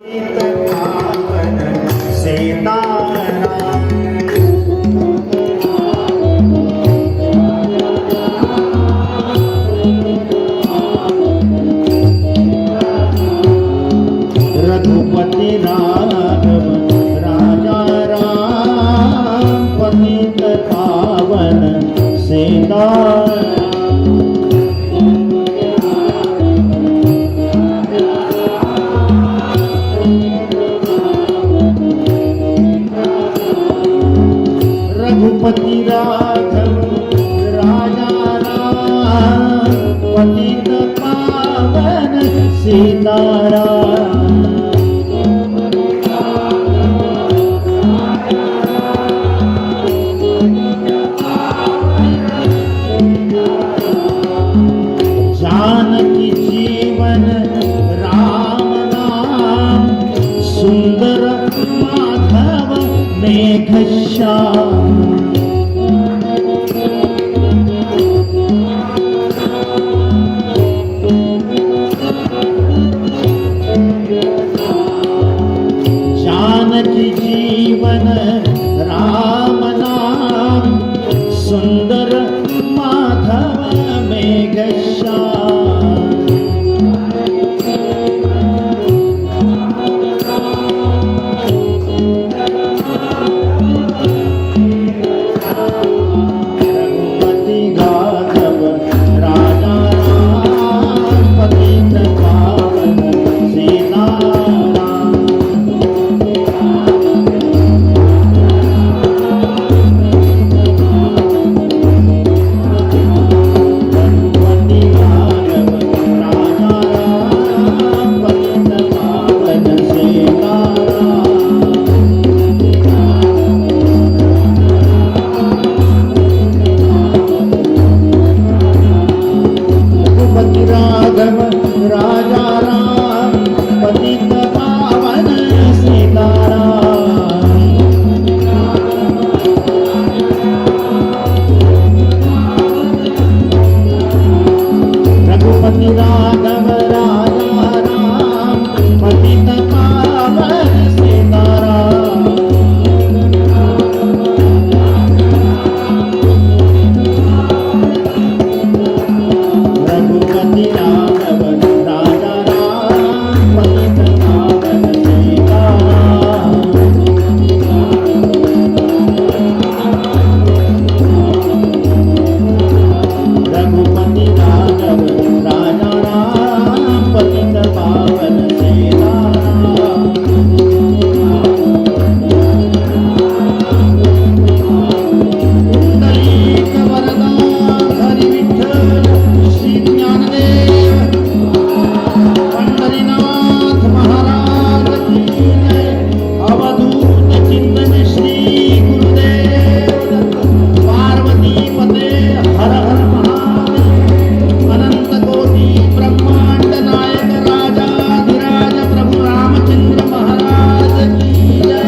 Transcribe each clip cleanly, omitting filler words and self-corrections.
रघुपति राघव राजा राम पतित पावन सीताराम। रघुपति राघव राजा राम पतित पावन सीताराम। जानकी जीवन राम नाम सुंदर माधव मेघश्याम। जानकी जीवन राम नाम सुंदर माधव मेघश्याम। रघुपति राघव राजा राम पतित पावन सीताराम। रघुपति राघव राजा राम पतित पावन सीताराम। रघुपति राघव राजा राम पतित पावन सीताराम। रघुपति राघव राजा राम पतित पावन सीताराम। रघुपति राघव राजा राम पतित पावन सीताराम। रघुपति राघव राजा राम पतित पावन सीताराम। पुंडलीक वरदा हरि विठ्ठल श्री ज्ञानदेव पंढरीनाथ महाराज की जय। अवधूत चिंतन श्री गुरुदेव दत्त। पार्वती पते हर हर महादेव। अनंत कोटि ब्रह्मांड नायक राजाधिराज प्रभु रामचंद्र महाराज की जय।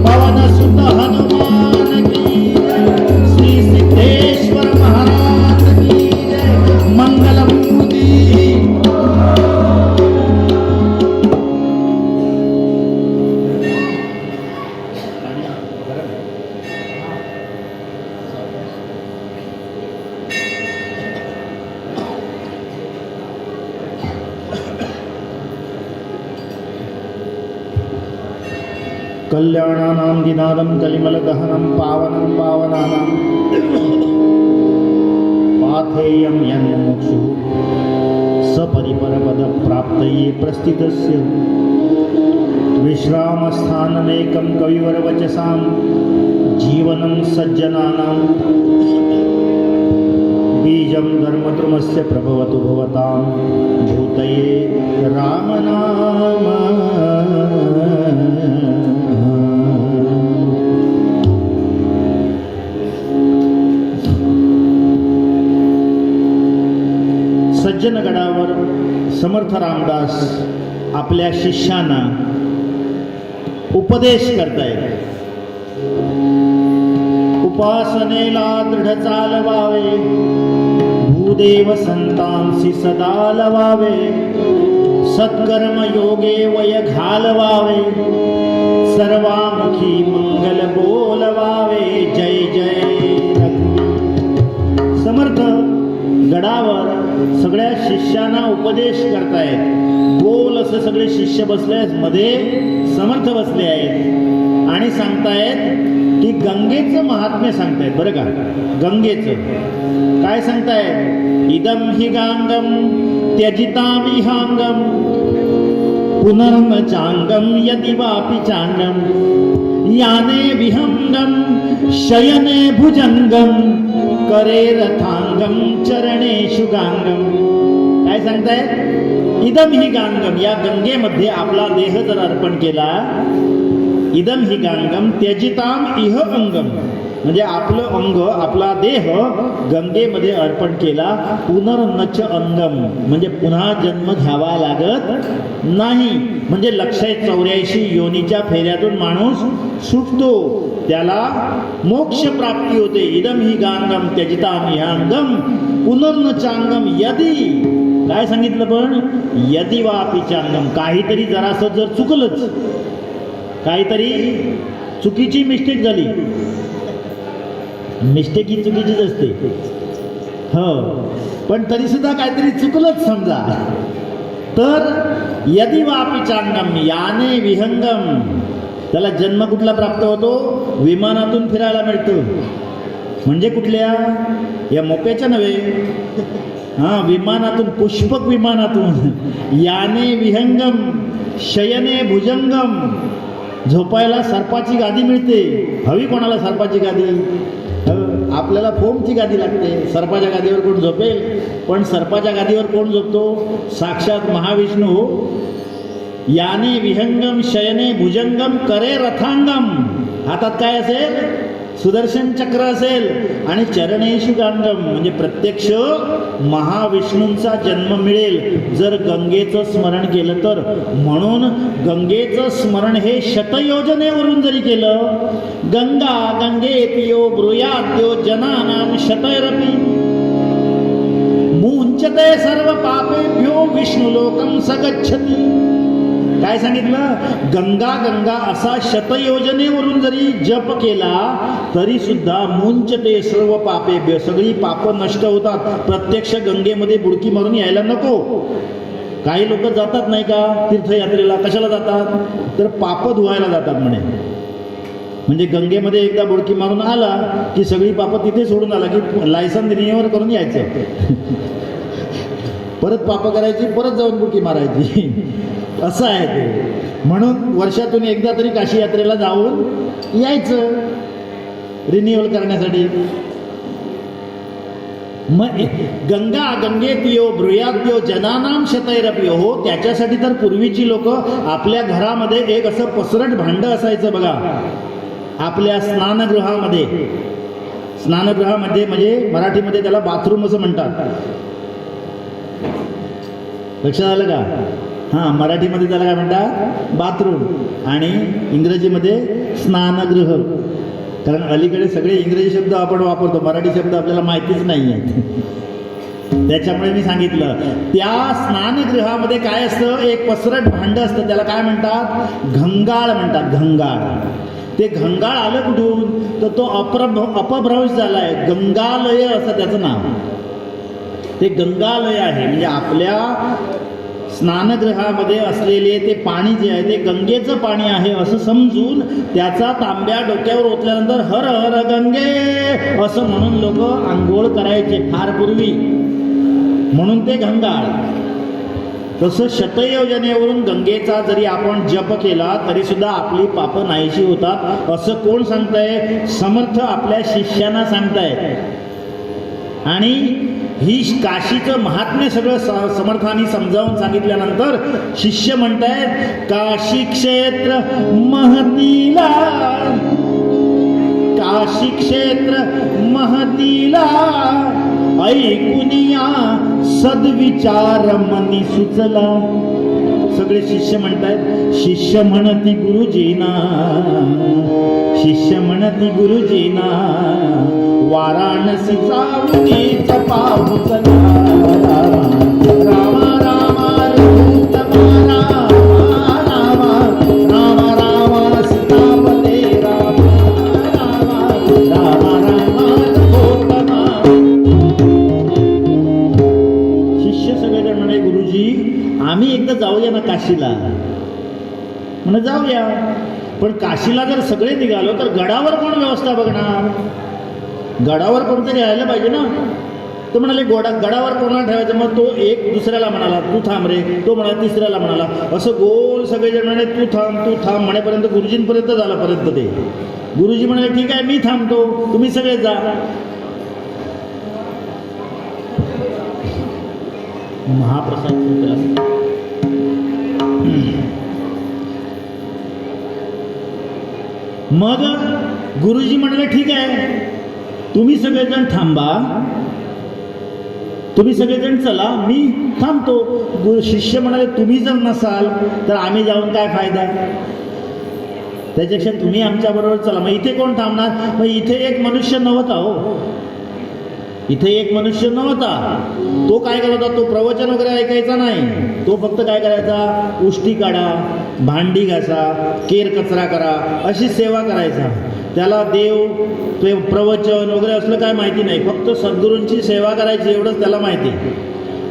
पवन सुत हनुमान की जय। श्री सिद्धेश्वर महाराज की जय। मंगल मूर्ति। कल्याणानां दिनादं कलिमलदहनं पावनं पावनानां पाथेयं यन्मुक्षुः सपरिपरपदप्राप्तये प्रस्थितस्य विश्रामस्थानमेकं कविवरवचसां जीवनं सज्जनानां बीजं धर्मद्रुमस्य प्रभवतु भवतां भूतये रामनाम। सज्जनगडावर समर्थ रामदास आपल्या शिष्यांना उपदेश करतायत. उपासनेला दृढ चालवावे, भूदेव संतांसी सदा लवावे. सत्कर्म योगे वय घालवावे, सर्वामुखी मंगल बोलवावे. जय जय रघुवीर. समर्थ गडावर सगळ्या शिष्यांना उपदेश करतायत. गोल असे सगळे शिष्य बसले आहेत, मध्ये समर्थ बसले आहेत आणि सांगतायत की गंगेचं महात्म्य सांगतायत. बरं का, गंगेचं काय सांगतायत? इदम हि गांगम त्यजितामिहांगम पुनर्न चांगम यदि वापि चांगम याने विहंगम शयने भुजंगम करे रथांगम चरणेषु गांगम. काय सांगतायत? इदम हि गांगम, या गंगेमध्ये आपला देह जर अर्पण केला, इदम हि गांगम त्यजिताम इह अंगम, म्हणजे आपलं अंग आपला देह गंगेमध्ये अर्पण केला. पुनर्नच अंगम, म्हणजे पुन्हा जन्म घ्यावा लागत नाही. म्हणजे 184 योनीच्या फेऱ्यातून माणूस सुटतो, त्याला मोक्ष प्राप्ती होते. इदम हि गांगम त्यजिताम इह अंगम पुनर्नचांगम यदि, काय सांगितलं पण? यदि वापि चांगम, काहीतरी जरासं जर चुकलंच, काहीतरी चुकीची मिस्टेक झाली, मिस्टेक ही चुकीचीच असते हो, पण तरी सुद्धा काहीतरी चुकलंच समजा, तर यदि वापि चांगम याने विहंगम, त्याला जन्म कुठला प्राप्त होतो? विमानातून फिरायला मिळतो. म्हणजे कुठल्या? या मोक्याच्या नव्हे, विमानातून, पुष्पक विमानातून. याने विहंगम शयने भुजंगम, झोपायला सर्पाची गादी मिळते. हवी कोणाला सर्पाची गादी? आपल्याला फोमची गादी लागते. सर्पाच्या गादीवर कोण झोपेल? पण सर्पाच्या गादीवर कोण झोपतो? साक्षात महाविष्णू. याने विहंगम शयने भुजंगम करे रथांगम, हातात काय असेल? सुदर्शन चक्र असेल. आणि चरणेषु गांगम, म्हणजे प्रत्यक्ष महाविष्णूंचा जन्म मिळेल जर गंगेचं स्मरण केलं तर. म्हणून गंगेचं स्मरण हे शतयोजनेवरून जरी केलं, गंगा गंगेतियो ब्रूयाद्यो जनानां शतैरपि मुंचते सर्व पापेभ्यो विष्णुलोकं सगच्छति. काय सांगितलं? गंगा गंगा असा शतयोजनेवरून जरी जप केला तरी सुद्धा मुंचते सर्व पापेभ्य, सगळी पाप नष्ट होतात. प्रत्यक्ष गंगेमध्ये बुडकी मारून यायला नको. काही लोक जातात नाही का तीर्थयात्रेला, कशाला जातात? तर पाप धुवायला जातात म्हणे. म्हणजे गंगेमध्ये एकदा बुडकी मारून आला की सगळी पाप तिथे सोडून आला की लायसन रिन्यूअल करून यायचं. परत पाप करायची, परत जाऊन बुडकी मारायची, असं आहे ते. म्हणून वर्षातून एकदा तरी काशी यात्रेला जाऊन यायचं रिन्युअल करण्यासाठी. मग गंगा गंगेतियो ब्रूयाद्यो जनानां शतैरपि, हो त्याच्यासाठी तर पूर्वीची लोक आपल्या घरामध्ये एक असं पसरट भांड असायचं बघा, आपल्या स्नानगृहामध्ये. स्नानगृहामध्ये म्हणजे मराठीमध्ये त्याला बाथरूम असं म्हणतात. लक्षात आलं का? हां, मराठीमध्ये त्याला काय म्हणतात? बाथरूम, आणि इंग्रजीमध्ये स्नानगृह. कारण अलीकडे सगळे इंग्रजी शब्द आपण वापरतो, मराठी शब्द आपल्याला माहितीच नाही आहेत. त्याच्यामुळे मी सांगितलं, त्या स्नानगृहामध्ये काय असतं? एक पसरट भांड असतं, त्याला काय म्हणतात? घंगाळ म्हणतात. घंगाळ. ते घंगाळ आलं कुठून? तर तो अपभ्रंश झाला आहे. गंगालय असं त्याचं नाव. ते गंगालय आहे, म्हणजे आपल्या स्नानगृहामध्ये असलेले ते पाणी जे आहे ते गंगेचं पाणी आहे असं समजून त्याचा तांब्या डोक्यावर ओतल्यानंतर हर हर गंगे असं म्हणून लोक आंघोळ करायचे फार पूर्वी, म्हणून ते घंगाळ. तसं शतयोजनेवरून गंगेचा जरी आपण जप केला तरी सुद्धा आपली पाप नाहीशी होतात. असं कोण सांगताय? समर्थ आपल्या शिष्यांना सांगताय. आणि ही काशीचं महात्म्य सगळं समर्थांनी समजावून सांगितल्यानंतर शिष्य म्हणतायत, काशी क्षेत्र महतीला, काशी क्षेत्र महतीला ऐकुनिया सद्विचार मनी सुचला. सगळे शिष्य म्हणतायत, शिष्य म्हणती गुरुजीना, शिष्य म्हणती गुरुजीना, वाराणसीचा उनीच पाहू चला, रामा रामा रूप जाऊया ना काशीला. म्हणे जाऊया, पण काशीला जर सगळे निघालो तर गडावर कोण व्यवस्था बघणार? गडावर कोणतरी यायला पाहिजे ना. तो म्हणाले गडावर कोणाला ठेवायचं? मग तो एक दुसऱ्याला म्हणाला तू थांब रे, तो म्हणाला तिसऱ्याला म्हणाला, असं गोल सगळेजण म्हणे तू थांब म्हणेपर्यंत गुरुजींपर्यंत झाल्यापर्यंत ते गुरुजी म्हणाले ठीक आहे मी थांबतो, तुम्ही सगळे जा. महाप्रसाद मग गुरुजी म्हणाले ठीक आहे तुम्ही सगळेजण थांबा, तुम्ही सगळेजण चला, मी थांबतो. शिष्य म्हणाले तुम्ही जर नसाल तर आम्ही जाऊन काय फायदा, त्याच्यापेक्षा तुम्ही आमच्या बरोबर चला. मग इथे कोण थांबणार? मग इथे एक मनुष्य नव्हता. हो, इथे एक मनुष्य नव्हता. तो काय करत होता? तो प्रवचन वगैरे ऐकायचा नाही. तो फक्त काय करायचा? उष्टी काढा, भांडी घासा, केर कचरा करा, अशी सेवा करायचा. त्याला देव ते प्रवचन वगैरे असलं काय माहिती नाही, फक्त सद्गुरूंची सेवा करायची एवढंच त्याला माहिती.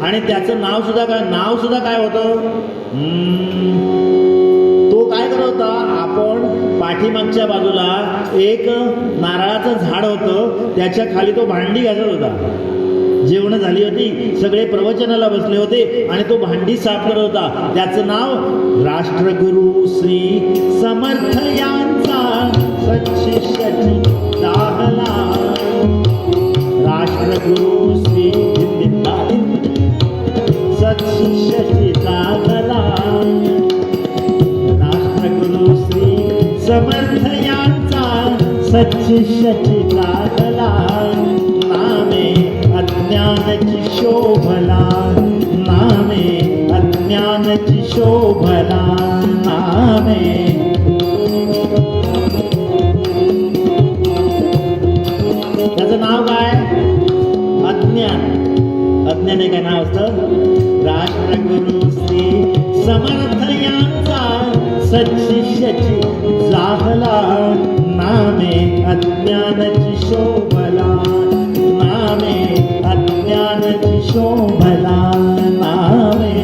आणि त्याचं नाव सुद्धा काय होतं? तो काय करत होता? आपण पाठीमागच्या बाजूला एक नारळाचं झाड होतं, त्याच्या खाली तो भांडी घासत होता. जेवण झाली होती, सगळे प्रवचनाला बसले होते आणि तो भांडी साफ करत होता. त्याचं नाव राष्ट्रगुरु श्री समर्थ यांचा सत्शिष्याची दाहला. राष्ट्रगुरु श्री सत्शिष्याची दाहला. राष्ट्रगुरु श्री समर्थ यांचा सत्शिष्याची दाहला. नामे अज्ञानाची शोभला, नामे अज्ञानाची शोभला, नामे. त्याचं नाव काय? अज्ञान. अज्ञान हे काय नाव असतं? राष्ट्रगुरु श्री समर्थ यांचा सत्शिष्याची जाहला. नामे अज्ञानाची शोभला, नामे अज्ञानाची शोभला, नामे.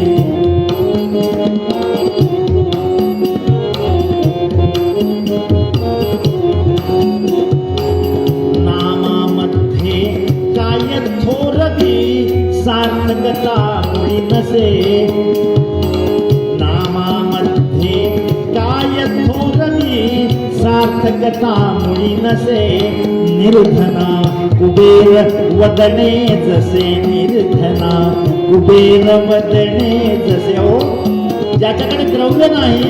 नामामध्ये काय थोरवी सार्थकता मुळी नसे. नामामध्ये काय थोरवी सार्थकता मुळी नसे. निर्धना कुबेर वदने जसे, निर्धना कुबेर वदने जसे. हो, ज्याच्याकडे द्रव्य नाही,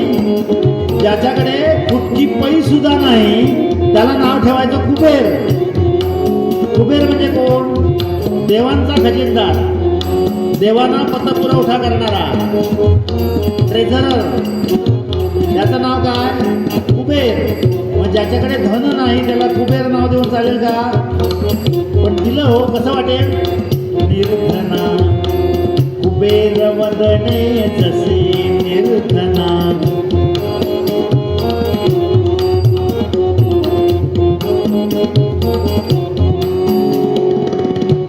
ज्याच्याकडे फुटकी पै सुद्धा नाही, त्याला नाव ठेवायचं कुबेर. कुबेर म्हणजे कोण? देवांचा खजिनदार, देवांना पतपुरवठा करणारा, ट्रेझरर. त्याचं नाव काय? कुबेर. मग ज्याच्याकडे धन नाही त्याला कुबेर नाव देऊन चालेल का? पण दिलं हो, कसं वाटेल? निर्धना कुबेर वदने जसे, निर्धना.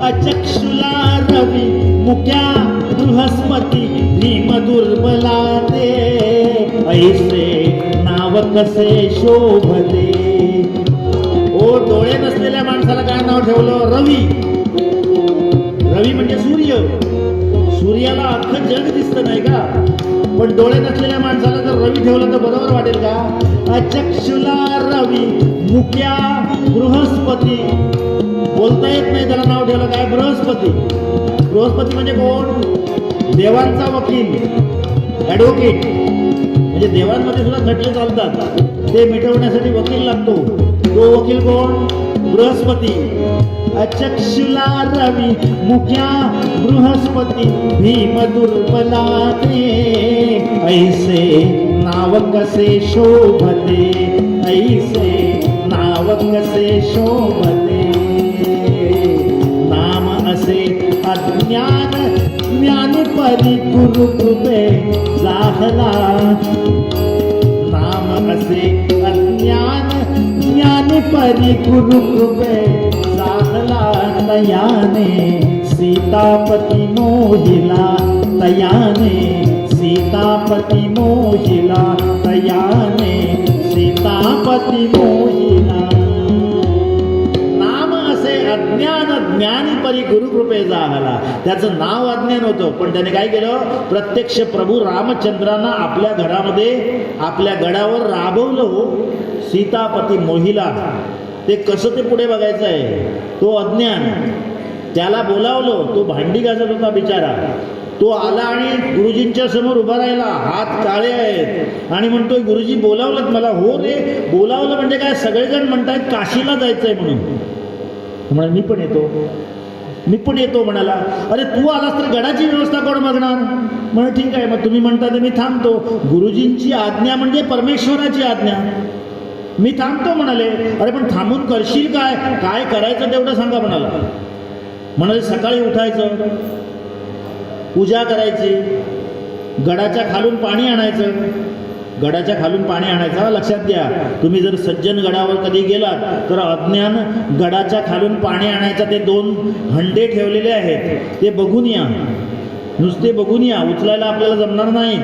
अचक्षुला रवी मुक्या बृहस्पती भीम दुर्बला ते. ऐसे नाव कसे शोभते. ओ, डोळे नसलेल्या माणसाला काय नाव ठेवलं? रवी. रवी म्हणजे सूर्य. सूर्याला अख्खं जग दिसतं नाही का? पण डोळे नसलेल्या माणसाला जर रवी ठेवलं तर बरोबर वाटेल का? अचक्षुला रवी मुक्या बृहस्पती. बोलता येत नाही त्याला नाव ठेवलं काय? बृहस्पती. बृहस्पती म्हणजे कोण? देवांचा वकील, ॲडव्होकेट. म्हणजे देवांमध्ये सुद्धा खटले चालतात, ते मिटवण्यासाठी वकील लागतो. तो वकील कोण? बृहस्पती. अचक्षुला रवी मुक्या बृहस्पती भीम दुर्बला ते. ऐसे नाव कसे शोभते, ऐसे नाव कसे शोभते. नाम असे अज्ञान ज्ञान परी गुरु कृपे जाहला. नाम असे अज्ञान ज्ञान परी गुरु कृपे जाहला. तयाने सीतापती मोहिला, तयाने सीतापती मोहिला तयाने सीतापती मोहिला. नाम असे अज्ञान ज्ञानी परी गुरुकृपे झाला. त्याचं नाव अज्ञान होतं, पण त्याने काय केलं, प्रत्यक्ष प्रभू रामचंद्रांना आपल्या घरामध्ये आपल्या गडावर राबवलं हो. सीतापती मोहिला, ते कसं ते पुढे बघायचं आहे. तो अज्ञान, त्याला बोलावलं, तो भांडी घासत होता बिचारा. तो आला आणि गुरुजींच्या समोर उभा राहिला, हात काळे आहेत आणि म्हणतोय गुरुजी बोलावलं मला. हो रे, बोलावलं म्हणजे काय, सगळेजण म्हणतायत काशीला जायचंय म्हणून. म्हणाला मी पण येतो, मी पण येतो म्हणाला. अरे तू आलास तर गडाची व्यवस्था कोण बघणार. म्हणे ठीक आहे, मग तुम्ही म्हणता तर मी थांबतो. गुरुजींची आज्ञा म्हणजे परमेश्वराची आज्ञा, मी थांबतो म्हणाले. अरे पण थांबून करशील काय, काय करायचं तेवढं सांगा म्हणाला. म्हणाले सकाळी उठायचं, पूजा करायची, गडाच्या खालून पाणी आणायचं. गडाच्या खालून पाणी आणायचं. लक्षात घ्या, तुम्ही जर सज्जन गडावर कधी गेलात तर अज्ञान गडाच्या खालून पाणी आणायचं. ते 2 हंडे ठेवलेले आहेत, ते बघून या, नुसते बघून या. उचलायला आपल्याला जमणार नाही.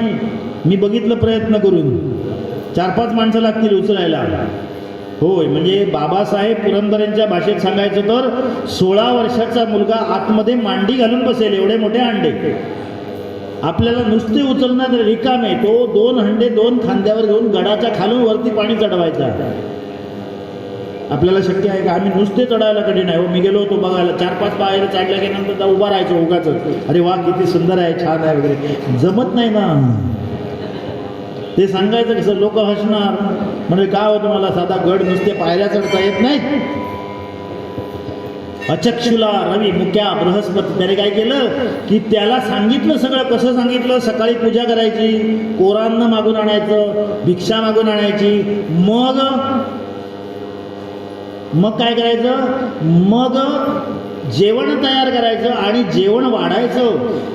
मी बघितलं प्रयत्न करून, 4-5 माणसं लागतील उचलायला. होय, म्हणजे बाबासाहेब पुरंदरेंच्या भाषेत सांगायचं तर 16 वर्षाचा मुलगा आतमध्ये मांडी घालून बसेल एवढे मोठे अंडे. आपल्याला नुसते उचलण्यात रिकामे. तो 2 हंडे 2 खांद्यावर घेऊन गडाच्या खालून वरती पाणी चढवायचा. आपल्याला शक्य आहे का. आम्ही नुसते चढायला कठीण आहे हो. मी गेलो होतो बघायला, 4-5 बाहेर चढल्या की नंतर उभा राहायचो उगाच, अरे वा किती सुंदर आहे, छान आहे वगैरे. जमत नाही ना ते सांगायचं कसं. लोक हसणार, म्हणजे काय होतं मला साधा गड नुसते पायऱ्या चढता येत नाहीत. अचक्षुला रवी मुक्या बृहस्पती, त्याने काय केलं की त्याला सांगितलं सगळं. कसं सांगितलं, सकाळी पूजा करायची, कोरान्न मागून आणायचं, भिक्षा मागून आणायची, मग काय करायचं, मग जेवण तयार करायचं आणि जेवण वाढायचं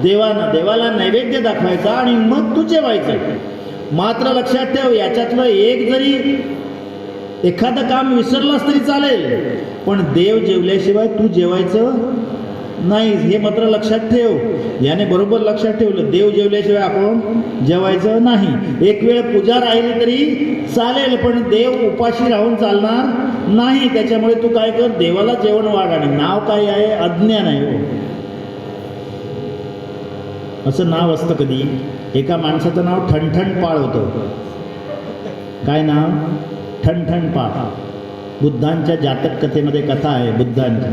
देवाला नैवेद्य दाखवायचा आणि मग तू जेवायचं. मात्र लक्षात ठेव, याच्यातलं एक जरी एखादं काम विसरलास तरी चालेल, पण देव जेवल्याशिवाय तू जेवायचं नाही, हे मात्र लक्षात ठेव. याने बरोबर लक्षात ठेवलं, देव जेवल्याशिवाय आपण जेवायचं नाही. एक वेळ पूजा राहिली तरी चालेल, पण देव उपाशी राहून चालणार नाही. त्याच्यामुळे तू काय कर, देवाला जेवण वाढ. आणि नाव काय आहे, अज्ञान आहे. असं नाव असतं कधी. एका माणसाचं नाव ठणठणपाळ होतं. काय नाव, ठणठणपाळ. बुद्धांच्या जातक कथेमध्ये कथा आहे बुद्धांची,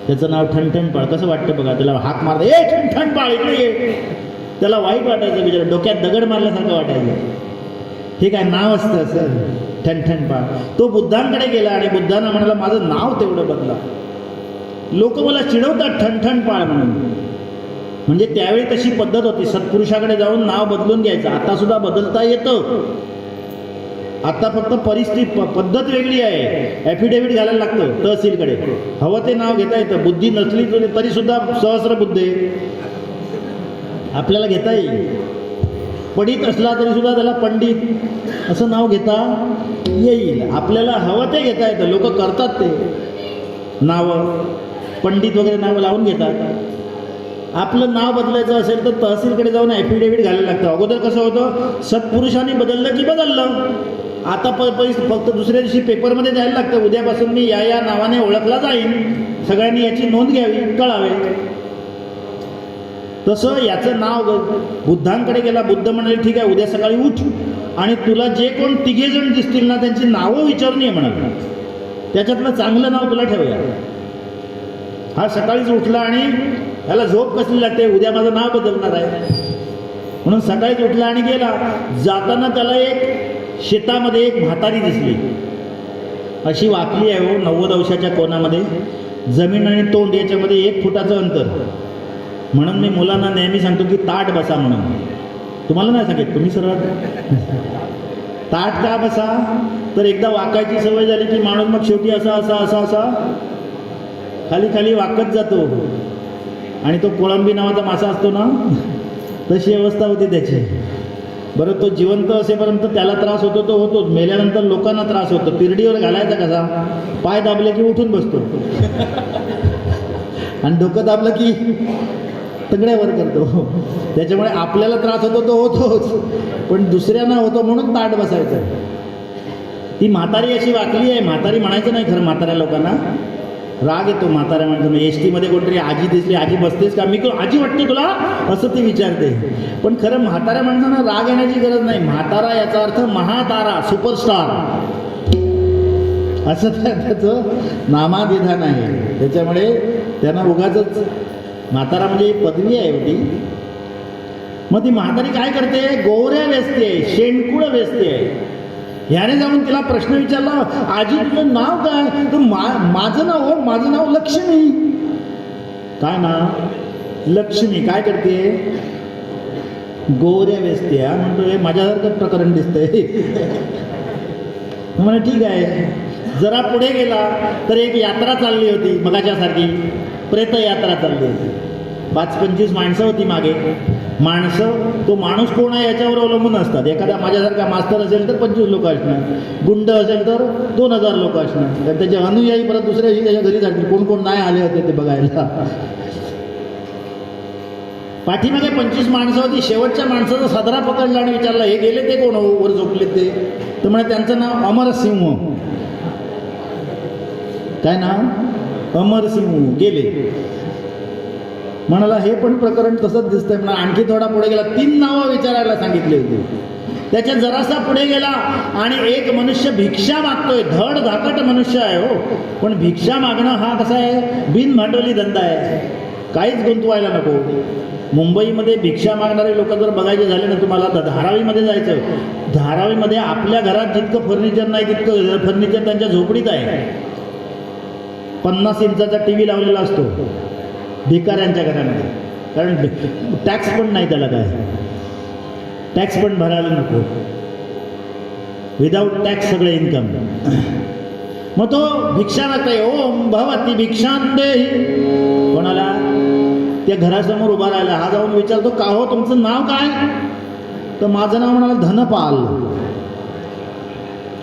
त्याचं नाव ठणठणपाळ. कसं वाटतं बघा, त्याला हाक मारता, ए ठणठणपाळ इकडे ये. त्याला वाईट वाटायचं, बिचारा डोक्यात दगड मारल्यासारखं वाटायचं. हे काय नाव असतं असं, ठणठणपाळ. तो बुद्धांकडे गेला आणि बुद्धांना म्हणाला माझं नाव तेवढं बदला. लोक मला चिडवतात ठणठणपाळ म्हणून. म्हणजे त्यावेळी तशी पद्धत होती, सत्पुरुषाकडे जाऊन नाव बदलून घ्यायचं. आता सुद्धा बदलता येतं. आता फक्त परिस्थिती पद्धत वेगळी आहे. ॲफिडेव्हिट घालायला लागतं तहसीलकडे, हवं ते नाव घेता येतं. बुद्धी नसली तरी सुद्धा सहस्रबुद्धे आपल्याला घेता येईल. पंडित असला तरी सुद्धा त्याला पंडित असं नाव घेता येईल. आपल्याला हवं ते घेता येतं. लोक करतात ते नावं, पंडित वगैरे नावं लावून घेतात. आपलं नाव बदलायचं असेल तर तहसीलकडे जाऊन ॲफिडेव्हिट घालायला लागतं. अगोदर कसं होतं, सत्पुरुषांनी बदललं की बदललं. आता फक्त दुसऱ्या दिवशी पेपरमध्ये द्यायला लागतं, उद्यापासून मी या नावाने ओळखला जाईन, सगळ्यांनी याची नोंद घ्यावी, कळावे. तसं याचं नाव बुद्धांकडे गेला. बुद्ध म्हणाले ठीक आहे, उद्या सकाळी उठ आणि तुला जे कोण 3 जण दिसतील ना त्यांची नावं विचारून ये म्हणाल. त्याच्यातलं चांगलं नाव तुला ठेवूया. हा सकाळीच उठला आणि ह्याला झोप कसली लागते, उद्या माझं नाव बदलणार आहे म्हणून सकाळीच उठला आणि गेला. जाताना त्याला एक शेतामध्ये एक म्हातारी दिसली. अशी वाकली आहे हो, 90 अंशाच्या कोणामध्ये. जमीन आणि तोंड याच्यामध्ये 1 फुटाचं अंतर. म्हणून मी मुलांना नेहमी सांगतो की ताट बसा म्हणून. तुम्हाला नाही सांगत, तुम्ही सर्व ताट का बसा, तर एकदा वाकायची सवय झाली की माणूस मग शेवटी असा खाली खाली वाकत जातो. आणि तो कोळंबी नावाचा मासा असतो ना, तशी अवस्था होती त्याची. बरं, तो जिवंत असेपर्यंत त्याला त्रास होतो, तो होतोच. मेल्यानंतर लोकांना त्रास होतो. पिरडीवर घालायचा कसा, पाय दाबले की उठून बसतो आणि डोकं दाबलं की तगड्यावर करतो. त्याच्यामुळे आपल्याला त्रास होतो तो होतोच, पण दुसऱ्यांना होतो म्हणून ताट बसायचं. ती म्हातारी अशी वाकली आहे. म्हातारी म्हणायचं नाही खरं म्हाताऱ्या लोकांना, राग येतो म्हाताऱ्या माणसाला. एस टीमध्ये कोणतरी आजी दिसली, आजी बसतेस का, मी आजी वाटते तुला, असं ती विचारते. पण खरं म्हाताऱ्या माणसांना राग येण्याची गरज नाही. म्हातारा याचा अर्थ महातारा, सुपरस्टार, असं त्याचं नामाभिधान आहे. त्याच्यामुळे त्यांना उगाचच म्हातारा म्हणजे पदवी आहे होती. मग ती म्हातारी काय करते, गोऱ्या वेचते, शेणकुळ वेचते. ह्याने जाऊन तिला प्रश्न विचारला, आजी तुझं नाव काय? तर माझं नाव हो, माझं नाव लक्ष्मी. काय नाव? लक्ष्मी. काय करते? गोऱ्या वेचते. म्हणतो हे माझ्यासारखं प्रकरण दिसतंय. म्हणे ठीक आहे. जरा पुढे गेला तर एक यात्रा चालली होती, मगाच्यासारखी प्रेत यात्रा चालली होती. 5-25 माणसं होती मागे. माणसं, तो माणूस कोण आहे याच्यावर अवलंबून असतात. एखादा माझ्यासारखा मास्तर असेल तर 25 लोक असणार, गुंड असेल तर 2000 लोक असणार. तर त्याचे अनुयायी परत दुसऱ्या दिवशी त्याच्या घरी जातील, कोण कोण नाही आले होते ते बघायला. पाठीमागे 25 माणसं होती. शेवटच्या माणसाचा सदरा पकडला आणि विचारला, हे गेले ते कोण, वर झोपले ते? तर म्हणे त्यांचं नाव अमरसिंह. काय नाव? अमरसिंह. गेले. म्हणाला हे पण प्रकरण तसंच दिसतंय. म्हणा आणखी थोडा पुढे गेला, 3 नावं विचारायला सांगितली होती. त्याच्या जरासा पुढे गेला आणि एक मनुष्य भिक्षा मागतोय. धड धाकट मनुष्य आहे हो, पण भिक्षा मागणं हा कसा आहे, बिन भांडवली धंदा आहे, काहीच गुंतवायला नको. मुंबईमध्ये भिक्षा मागणारे लोक जर बघायचे झाले ना तुम्हाला, तर धारावीमध्ये जायचं. धारावीमध्ये आपल्या घरात जितकं फर्निचर नाही तितकं फर्निचर त्यांच्या झोपडीत आहे. 50 इंचाचा TV लावलेला असतो भिकाऱ्यांच्या घरामध्ये, कारण टॅक्स पण नाही त्याला. काय टॅक्स पण भरायला नको, विदाऊट टॅक्स सगळं इन्कम. मग तो भिक्षा मागताय, ओम भवती भिक्षांदेहि. कोणाला? त्या घरासमोर उभा राहिला. हा जाऊन विचारतो, का हो तुमचं नाव काय? तर माझं नाव म्हणाला धनपाल.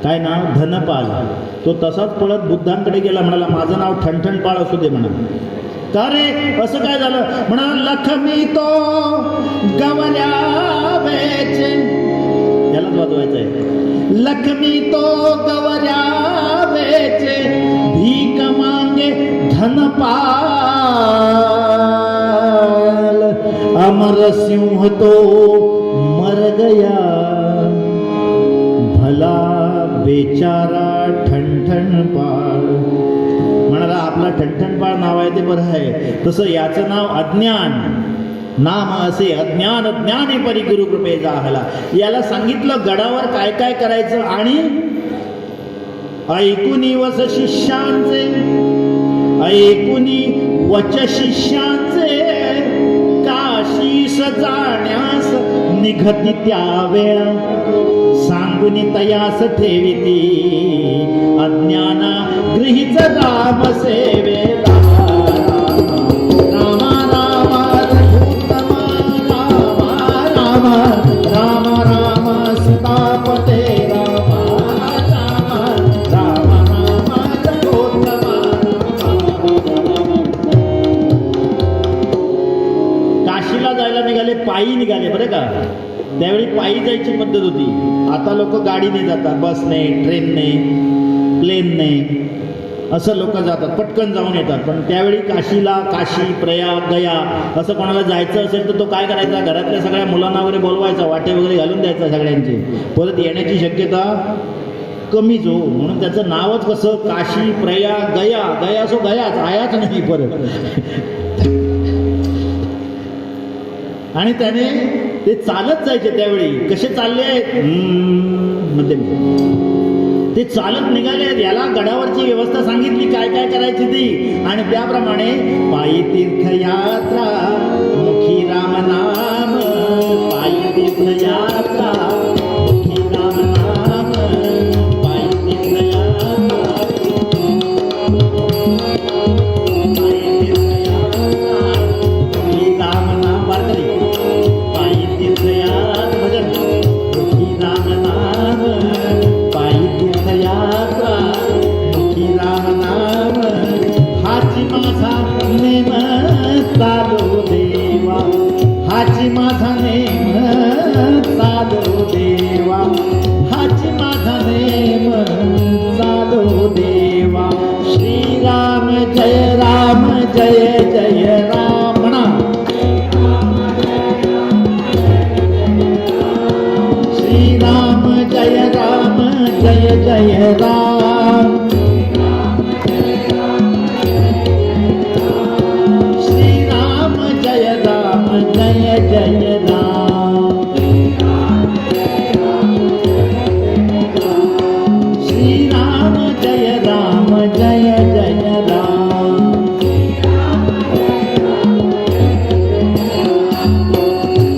काय नाव? धनपाल. तो तसाच पळत बुद्धांकडे गेला. म्हणाला माझं नाव ठणठणपाळ असू दे म्हणा. का रे असं काय झालं? म्हणा लक्ष्मी तो गवऱ्या वेचे. यालाच वाजवायचं आहे. लक्ष्मी तो गवऱ्या वेचे, भीक मांगे धनपाल. अमरसिंह तो मर गया, भला बेचारा ठणठणपाळ. म्हणाला आपला ठणठणपाळ नाव आहे ते बरं आहे, तसं याचं नाव अज्ञान. नाम असे अज्ञान ज्ञानी परी गुरु कृपे जाहला. याला सांगितलं गडावर काय काय करायचं. आणि ऐकुनी वस शिष्यांचे, ऐकुनी वच शिष्यांचे, काशीस जाण्यास निघती त्यावेळा, सांगुनी तयास ठेविती, अज्ञाना गृहीच राम सेवेला. राम राम रघुत्तमा, राम राम राम राम सीतापते, राम राम राम राम रघुत्तमा. काशीला जायला निघाले, पायी निघाले बरं का. त्यावेळी पायी जायची पद्धत होती. आता लोक गाडीने जातात, बसने, ट्रेनने, प्लेनने, असं लोक जातात, पटकन जाऊन येतात. पण त्यावेळी काशीला, काशी, प्रयाग, गया असं कोणाला जायचं असेल तर तो काय करायचा, घरातल्या सगळ्या मुलांना वगैरे बोलवायचा, वाटे वगैरे घालून द्यायचा सगळ्यांचे. परत येण्याची शक्यता कमीच हो, म्हणून त्याचं नावच कसं काशी, प्रयाग, गया. गया सो गयाच, आयाच नाही परत. आणि त्याने ते चालत जायचे. त्यावेळी कसे चालले आहेत, मध्यम ते चालत निघाले. याला गडावरची व्यवस्था सांगितली काय काय करायची ती, आणि त्याप्रमाणे पायी तीर्थयात्रा, मुखी राम नाम, पायी तीर्थयात्रा, मुखी राम नाम, पायी तीर्थयात्रा, पायी तीर्थयात्रा, मुखी राम नाम. वारकरी पायी तीर्थयात्रा भजन, मुखी राम नाम, पायी तीर्थयात्रा, मुखी राम नाम, हाची माझा नेम चालू देवा. हाची माझा नेम चालो देवा, हाची माझा नेम चालो देवा. श्रीराम जय राम जय जय राम म्हणा. श्रीराम जय राम जय जय राम. श्रीराम जय राम जय जय राम. श्रीराम जय राम जय जय राम.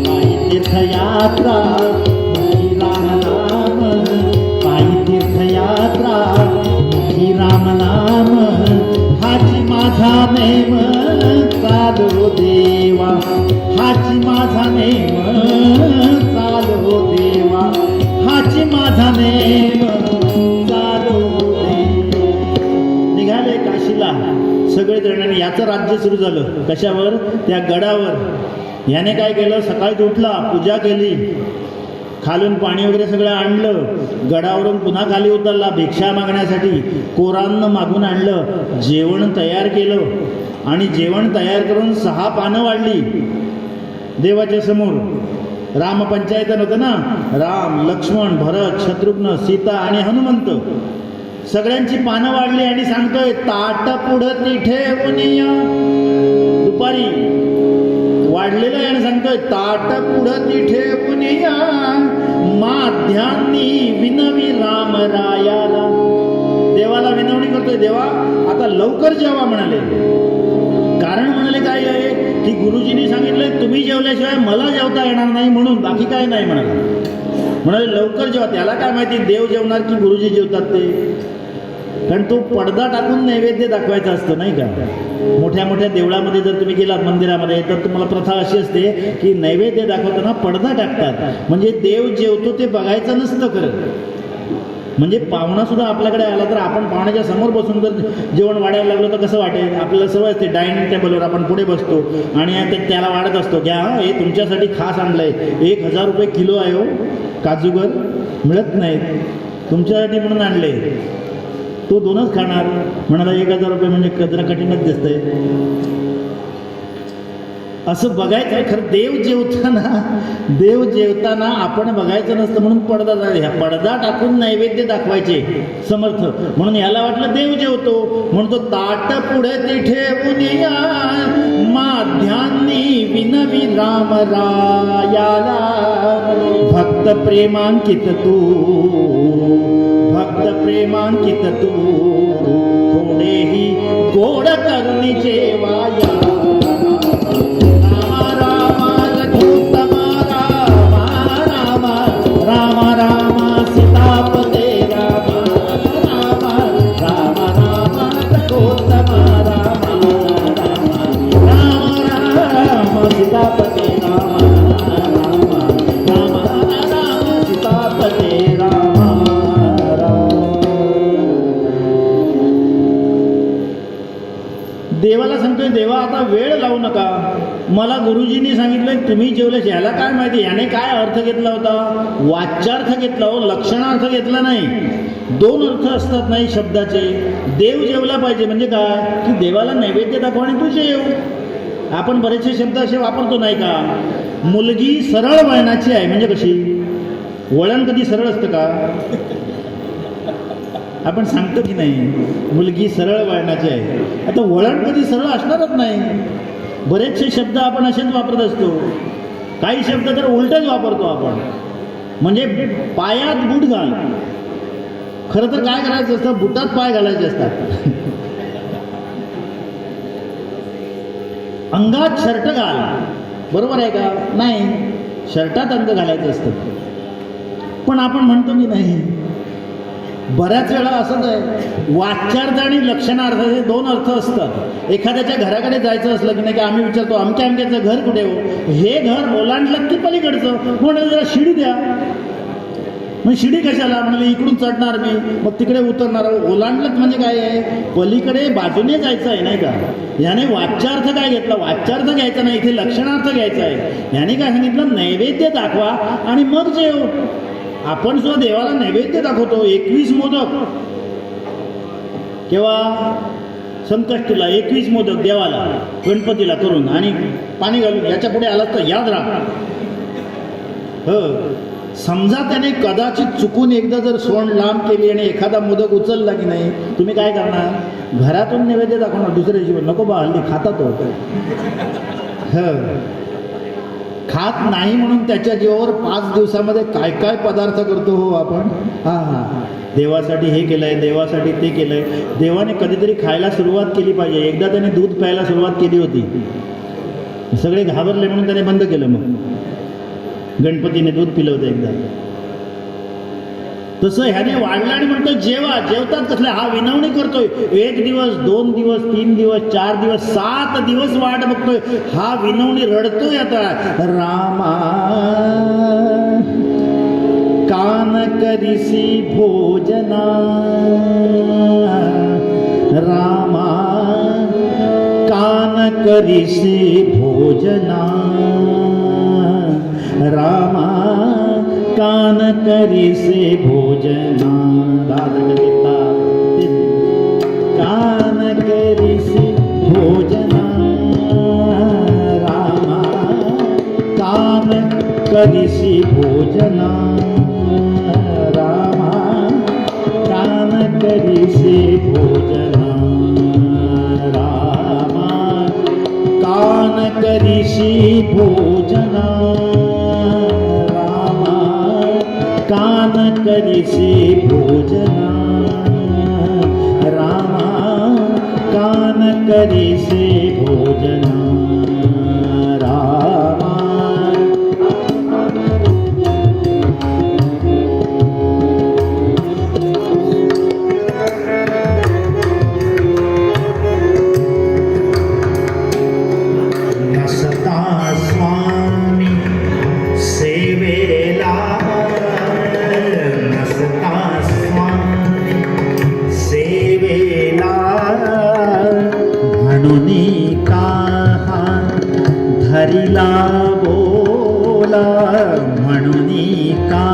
पायी तीर्थयात्रा मुखी राम नाम, पायी तीर्थयात्रा मुखी राम नाम. हाची माझा नेम चालो देवा, हाची माझा नेम चालो देवा, हाची माझा नेम चालो देवा. निघाले काशीला सगळे जण. याचं राज्य सुरू झालं कशावर? त्या गडावर. याने काय केलं? सकाळीच उठला, पूजा केली, खालून पाणी वगैरे सगळं आणलं, गडावरून पुन्हा खाली उतरला भिक्षा मागण्यासाठी. कोरांना मागून आणलं, जेवण तयार केलं आणि जेवण तयार करून 6 पानं वाढली देवाच्या समोर. रामपंचायतन होतं ना, राम, लक्ष्मण, भरत, शत्रुघ्न, सीता आणि हनुमंत. सगळ्यांची पानं वाढली आणि सांगतोय ताट पुढं तिथे उनिया. दुपारी वाढलेलं आहे आणि सांगतोय ताट पुढं तिथे उनिया, माध्यांनी विनवी राम रायाला. देवाला विनवणी करतोय, देवा आता लवकर जेवा म्हणाले. कारण म्हणाले काय आहे की गुरुजींनी सांगितलंय तुम्ही जेवल्याशिवाय मला जेवता येणार नाही म्हणून, बाकी काय नाही म्हणाले. म्हणाले लवकर जेवा. त्याला काय माहिती देव जेवणार की गुरुजी जेवतात ते. कारण तो पडदा टाकून नैवेद्य दाखवायचा असतो नाही का. मोठ्या मोठ्या देवळामध्ये जर तुम्ही गेलात मंदिरामध्ये तर तुम्हाला प्रथा अशी असते की नैवेद्य दाखवताना पडदा टाकतात. म्हणजे देव जेवतो ते बघायचं नसतं खरं. म्हणजे पाहुणा सुद्धा आपल्याकडे आला तर आपण पाहुण्याच्या समोर बसून जर जेवण वाढायला लागलो तर कसं वाटेल? आपल्याला सवय असते डायनिंग टेबलवर आपण पुढे बसतो आणि त्याला वाढत असतो, घ्या हे तुमच्यासाठी खास आणलंय, 1000 रुपये किलो आहे हो काजूगर, मिळत नाहीत, तुमच्यासाठी म्हणून आणले. तो 2च खाणार. म्हणाला 1000 रुपये म्हणजे जरा कठीणच दिसतंय. असं बघायचं खरं. देव जेवताना आपण बघायचं नसतं म्हणून पडदा ह्या पडदा टाकून नैवेद्य दाखवायचे समर्थ. म्हणून याला वाटलं देव जेवतो म्हणून तो ताट पुढे तिथे उनिया, माध्यांनी विनवी राम रायाला. भक्त प्रेमांकित तू, भक्त प्रेमांकित तू, थोडेही गोड करुणी जेवाया. राम राम सीतापते राम, राम राम राम रघुत्तम राम, राम राम सीतापते राम, राम राम सीतापते राम. देवाला सांगतोय देवा आता वेळ लावू नका. मला गुरुजींनी सांगितलंय तुम्ही जेवल्याचे. ह्याला काय माहिती याने काय अर्थ घेतला होता? वाच्यार्थ घेतला हो, लक्षणार्थ घेतला नाही. 2 अर्थ असतात नाही शब्दाचे. देव जेवला पाहिजे म्हणजे काय की देवाला नैवेद्य दाखवा आणि तू जेव. आपण बरेचसे शब्द असे वापरतो नाही का. मुलगी सरळ वळणाची आहे म्हणजे कशी? वळण कधी सरळ असतं का? आपण सांगतो की नाही मुलगी सरळ वळणाची आहे. आता वळण कधी सरळ असणारच नाही. बरेचसे शब्द आपण असेच वापरत असतो. काही शब्द तर उलटच वापरतो आपण. म्हणजे पायात बूट घाल. खरं तर काय करायचं असतं? बुटात पाय घालायचे असतात. अंगात शर्ट घाल. बरोबर आहे का? नाही, शर्टात अंग घालायचं असतं. पण आपण म्हणतो की नाही. बऱ्याच वेळा असंच आहे. वाच्यार्थ आणि लक्षणार्थ हे 2 अर्थ असतात. एखाद्याच्या घराकडे जायचं असलं की नाही की आम्ही विचारतो आमच्या आमच्याचं घर कुठे हो? हे घर ओलांडलं की पलीकडचं, म्हणून जरा शिडी द्या. मग शिडी कशाला म्हणले इकडून चढणार मी मग तिकडे उतरणार. ओलांडलंच म्हणजे काय आहे, पलीकडे बाजूने जायचं आहे नाही का. याने वाच्यार्थ काय घेतला, वाच्यार्थ घ्यायचा नाही, इथे लक्षणार्थ घ्यायचा आहे. याने काय सांगितलं, नैवेद्य दाखवा आणि मग जेव. आपण सुद्धा देवाला नैवेद्य दाखवतो. 21 मोदक केव्हा, संकष्टीला 21 मोदक देवाला गणपतीला करून आणि पाणी घालून. याच्या पुढे आला तर याद राहा. हो, समजा त्याने कदाचित चुकून एकदा जर सोंड लांब केली आणि एखादा मोदक उचलला की नाही, तुम्ही काय करणार, घरातून नैवेद्य दाखवणार. दुसऱ्या दिवशी नको बा हल्ली खातात हो. खात नाही म्हणून त्याच्या जीवावर 5 दिवसामध्ये काय काय पदार्थ करतो हो आपण. देवासाठी हे केलंय, देवासाठी ते केलंय. देवाने कधीतरी खायला सुरुवात केली पाहिजे. एकदा त्याने दूध प्यायला सुरुवात केली होती, सगळे घाबरले म्हणून त्याने बंद केलं. मग गणपतीने दूध पिलं होतं एकदा. तसं ह्याने वाढलं आणि म्हणतो जेवा. जेवतात कसल्या, हा विनवणी करतोय. 1 दिवस 2 दिवस 3 दिवस 4 दिवस 7 दिवस वाट बघतोय. हा विनवणी रडतोय आता. रामा कान करिसी भोजना, रामा कान करिसी भोजना, रामा कान करिसी भोजना. कान करिसी भोजना, रामा कान करिसी भोजना, रामा कान करिसी भोजना, रामा कान करिसी भोजना, रामा कान करिसी भोजना, रामा कान करिसी भोजना, रामा. धरिला बोला म्हणून का,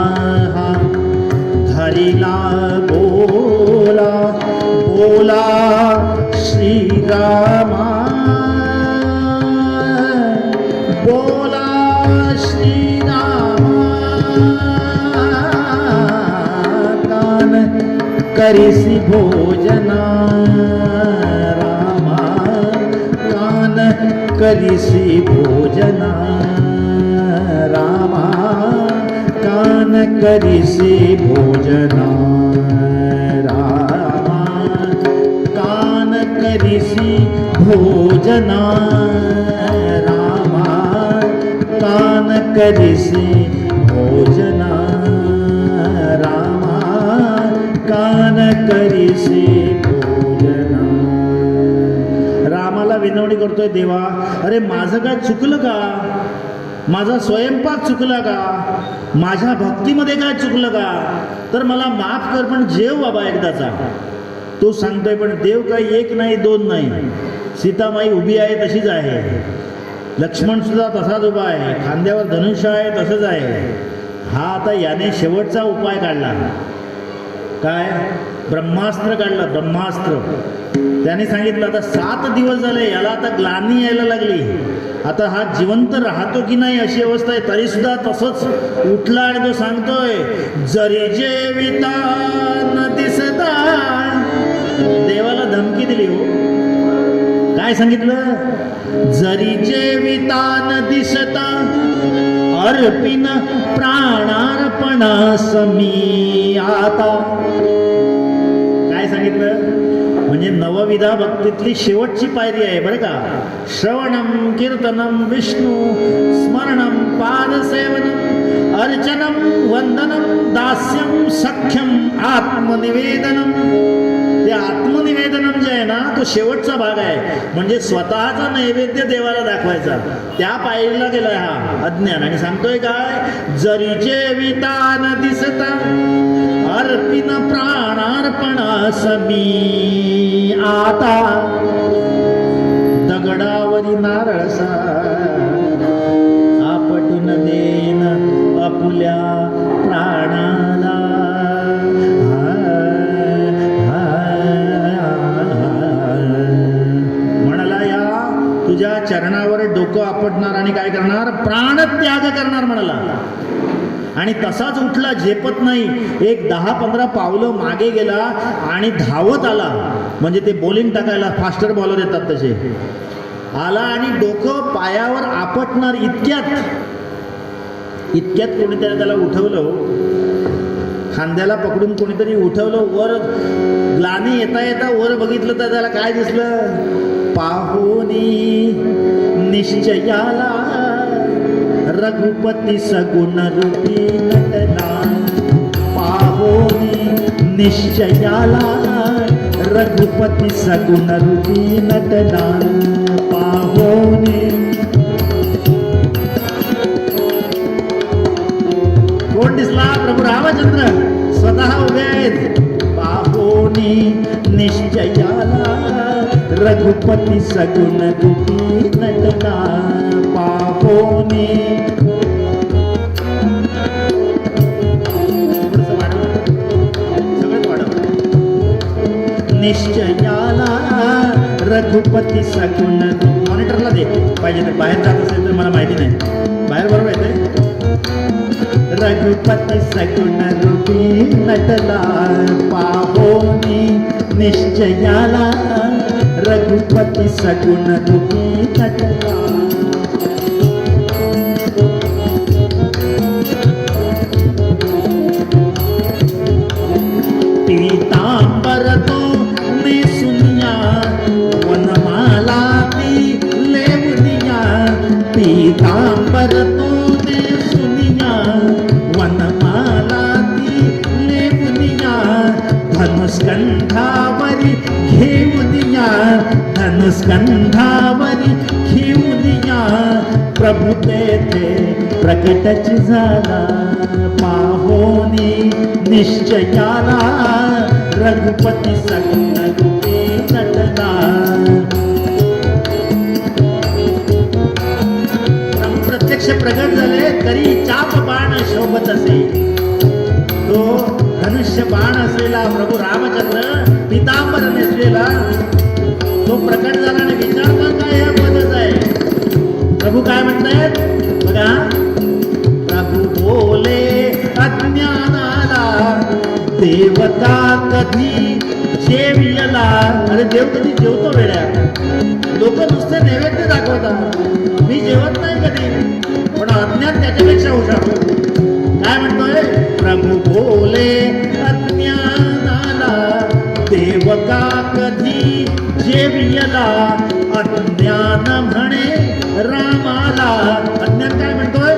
धरिला बोला बोला श्रीरामा, बोला श्रीरामा. कान करिसी भोजना, रामा कान करिसी भोजना, रामा कान करिसी भोजना, रामा कान करिसी भोजना, रामा कान करिसी भोजना, रामा कान करिसी भोजना. रामाला विनवणी करतोय देवा, अरे माझं काय चुकलं का, माझा स्वयंपाक चुकला का, माझ्या भक्तीमध्ये काय चुकलं का, तर मला माफ कर, पण जेव बाबा एकदाचा. तो सांगतोय पण देव काही 1 नाही 2 नाही. सीतामाई उभी आहे तशीच आहे, लक्ष्मण सुद्धा तसाच उभा आहे, खांद्यावर धनुष्य आहे तसंच आहे. हा आता याने शेवटचा उपाय काढला, काय, ब्रह्मास्त्र काढलं, ब्रह्मास्त्र. त्याने सांगितलं आता 7 दिवस झाले, याला आता ग्लानी यायला लागली, आता हा जिवंत राहतो की नाही अशी अवस्था आहे. तरी सुद्धा तसंच उठला आणि तो सांगतोय जरी जेविता न दिसता. देवाला धमकी दिली हो. काय सांगितलं, जरी जेविता न दिसता अर्पिन प्राणार्पणा समी. आता काय सांगितलं, म्हणजे नवविधा भक्तीतली शेवटची पायरी आहे बरं का. श्रवणम कीर्तनम विष्णू स्मरणम पादसेवनम अर्चनम वंदनम दास्यम सख्यम आत्मनिवेदनम. ते आत्मनिवेदनम जे आहे ना तो शेवटचा भाग आहे, म्हणजे स्वतःचा नैवेद्य देवाला दाखवायचा. त्या पायरीला गेलाय हा अज्ञान. आणि सांगतोय काय, जरीचे वितान दिसता अर्पिन प्राणार्पणास मी आता दगडावरी नारळसा आपटून देन आपुल्या प्राणाला. म्हणाला या तुझ्या चरणावर डोकं आपटणार आणि काय करणार, प्राणत्याग करणार म्हणाला. आणि तसाच उठला, झेपत नाही, एक 10-15 पावलं मागे गेला आणि धावत आला. म्हणजे ते बॉलिंग टाकायला फास्टर बॉलर येतात तसे आला आणि डोकं पायावर आपटणार इतक्यात कोणीतरी त्याला उठवलं, खांद्याला पकडून कोणीतरी उठवलं. वर ग्लानी येता येता वर बघितलं तर त्याला काय दिसलं, पाहुनी निश्चयाला रघुपती सगुण रूपी नटला. पाहुनी निश्चयाला रघुपती सगुण रूपी नटला. पाहुनी कोण दिसला, प्रभू रामचंद्र स्वतः उभे आहेत. पाहुनी निश्चयाला रघुपती सगुण रूपी नटला. पाहुनी निश्चयाला रघुपती सगुण. मॉनिटरला दे पाहिजे तर, बाहेर जात असेल तर मला माहिती नाही, बाहेर बरोबर येते. रघुपती सगुण रूपी नटला. पाहुनी निश्चयाला रघुपती सगुण रूपी नटला. पीतांबर तो नेसुनिया वनमाला ती लेवनिया. पीतांबर तो नेसुनिया वनमाला ती लेवनिया. धनुष्कंठावरी घेऊनिया, धनुष्कंठावरी घेऊनिया. प्रभू तेथे प्रकटच झाला. पाहुनी निश्चयाला रघुपती सगुण रूपी नटला. प्रभू प्रत्यक्ष प्रगट झाले तरी चाप बाण शोभत असे. तो धनुष्य बाण असलेला प्रभू रामचंद्र पितांबर नेसलेला तो प्रकट झाला आणि विचारतो काय हे पदच आहे. प्रभू काय म्हणतायत बघा, प्रभू बोले अज्ञानाला देवता कधी जेवियला. अरे देव कधी जेवतो वेड्या, लोक नुसते नैवेद्य दाखवतात, मी जेवत नाही कधी, पण अज्ञान त्याच्यापेक्षा हुशार. काय म्हणतोय, प्रभू बोले अज्ञानाला देवता कधी जेवियला. अज्ञान म्हणे रामाला. अज्ञान काय म्हणतोय,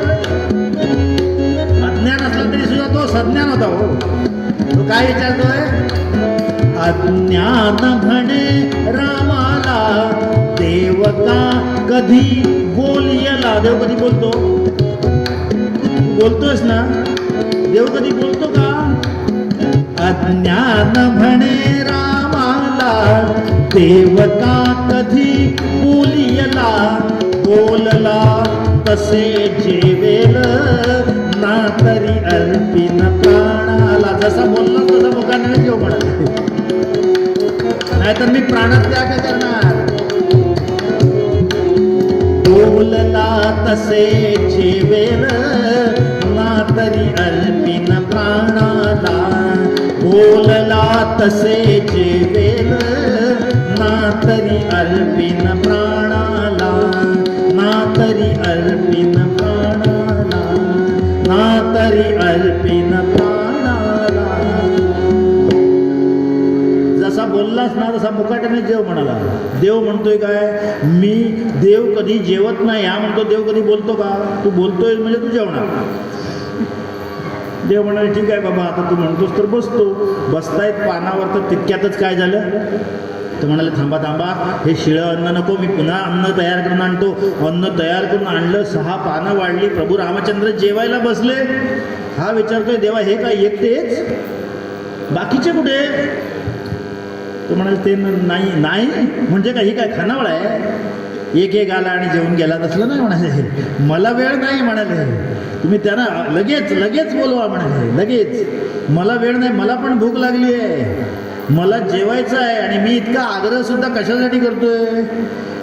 अज्ञान असला तरी सुद्धा तो सज्ञान होता. हो तो काय विचारतोय, अज्ञान म्हणे रामाला देवता कधी बोलियला. देव कधी बोलतो, बोलतोस ना, देव कधी बोलतो का. अज्ञान म्हणे रामाला देवता कधी बोलियला. बोलला तसे जेवेल ना तरी अर्पिन प्राणाला. जसा बोलला तसा मुखाने जेव म्हणत, नाहीतर मी प्राणत्याग करणार. बोलला तसे जेवेल ना तरी अर्पिन प्राणाला. बोलला तसे जेवेल ना तरी अर्पिन प्राणाला. ना तरी अर्पिन प्राणाला. ना तरी अर्पिन प्राणाला. जसा बोललास ना तसा मुकाट्याने जेव म्हणाला. देव म्हणतोय काय, मी देव कधी जेवत नाही हा म्हणतो. देव कधी बोलतो का, तू बोलतोय म्हणजे तू जेवणार. देव म्हणाले ठीक आहे बाबा, आता तू म्हणतोस तर बसतो. बसतायत पानावर, तर तितक्यातच काय झालं, तर म्हणाले थांबा थांबा, हे शिळं अन्न नको, मी पुन्हा अन्न तयार करून आणतो. अन्न तयार करून आणलं, 6 पानं वाढली, प्रभू रामचंद्र जेवायला बसले. हा विचारतोय देवा हे काय एकटेच, बाकीचे कुठे? तो म्हणाले ते नाही नाही म्हणजे काही काय खानावळ आहे, एक एक आला आणि जेवून गेला तसलं नाही म्हणाले. मला वेळ नाही म्हणाले, तुम्ही त्यांना लगेच बोलवा म्हणाले, लगेच. मला वेळ नाही, मला पण भूक लागली आहे, मला जेवायचं आहे. आणि मी इतका आग्रह सुद्धा कशासाठी करतोय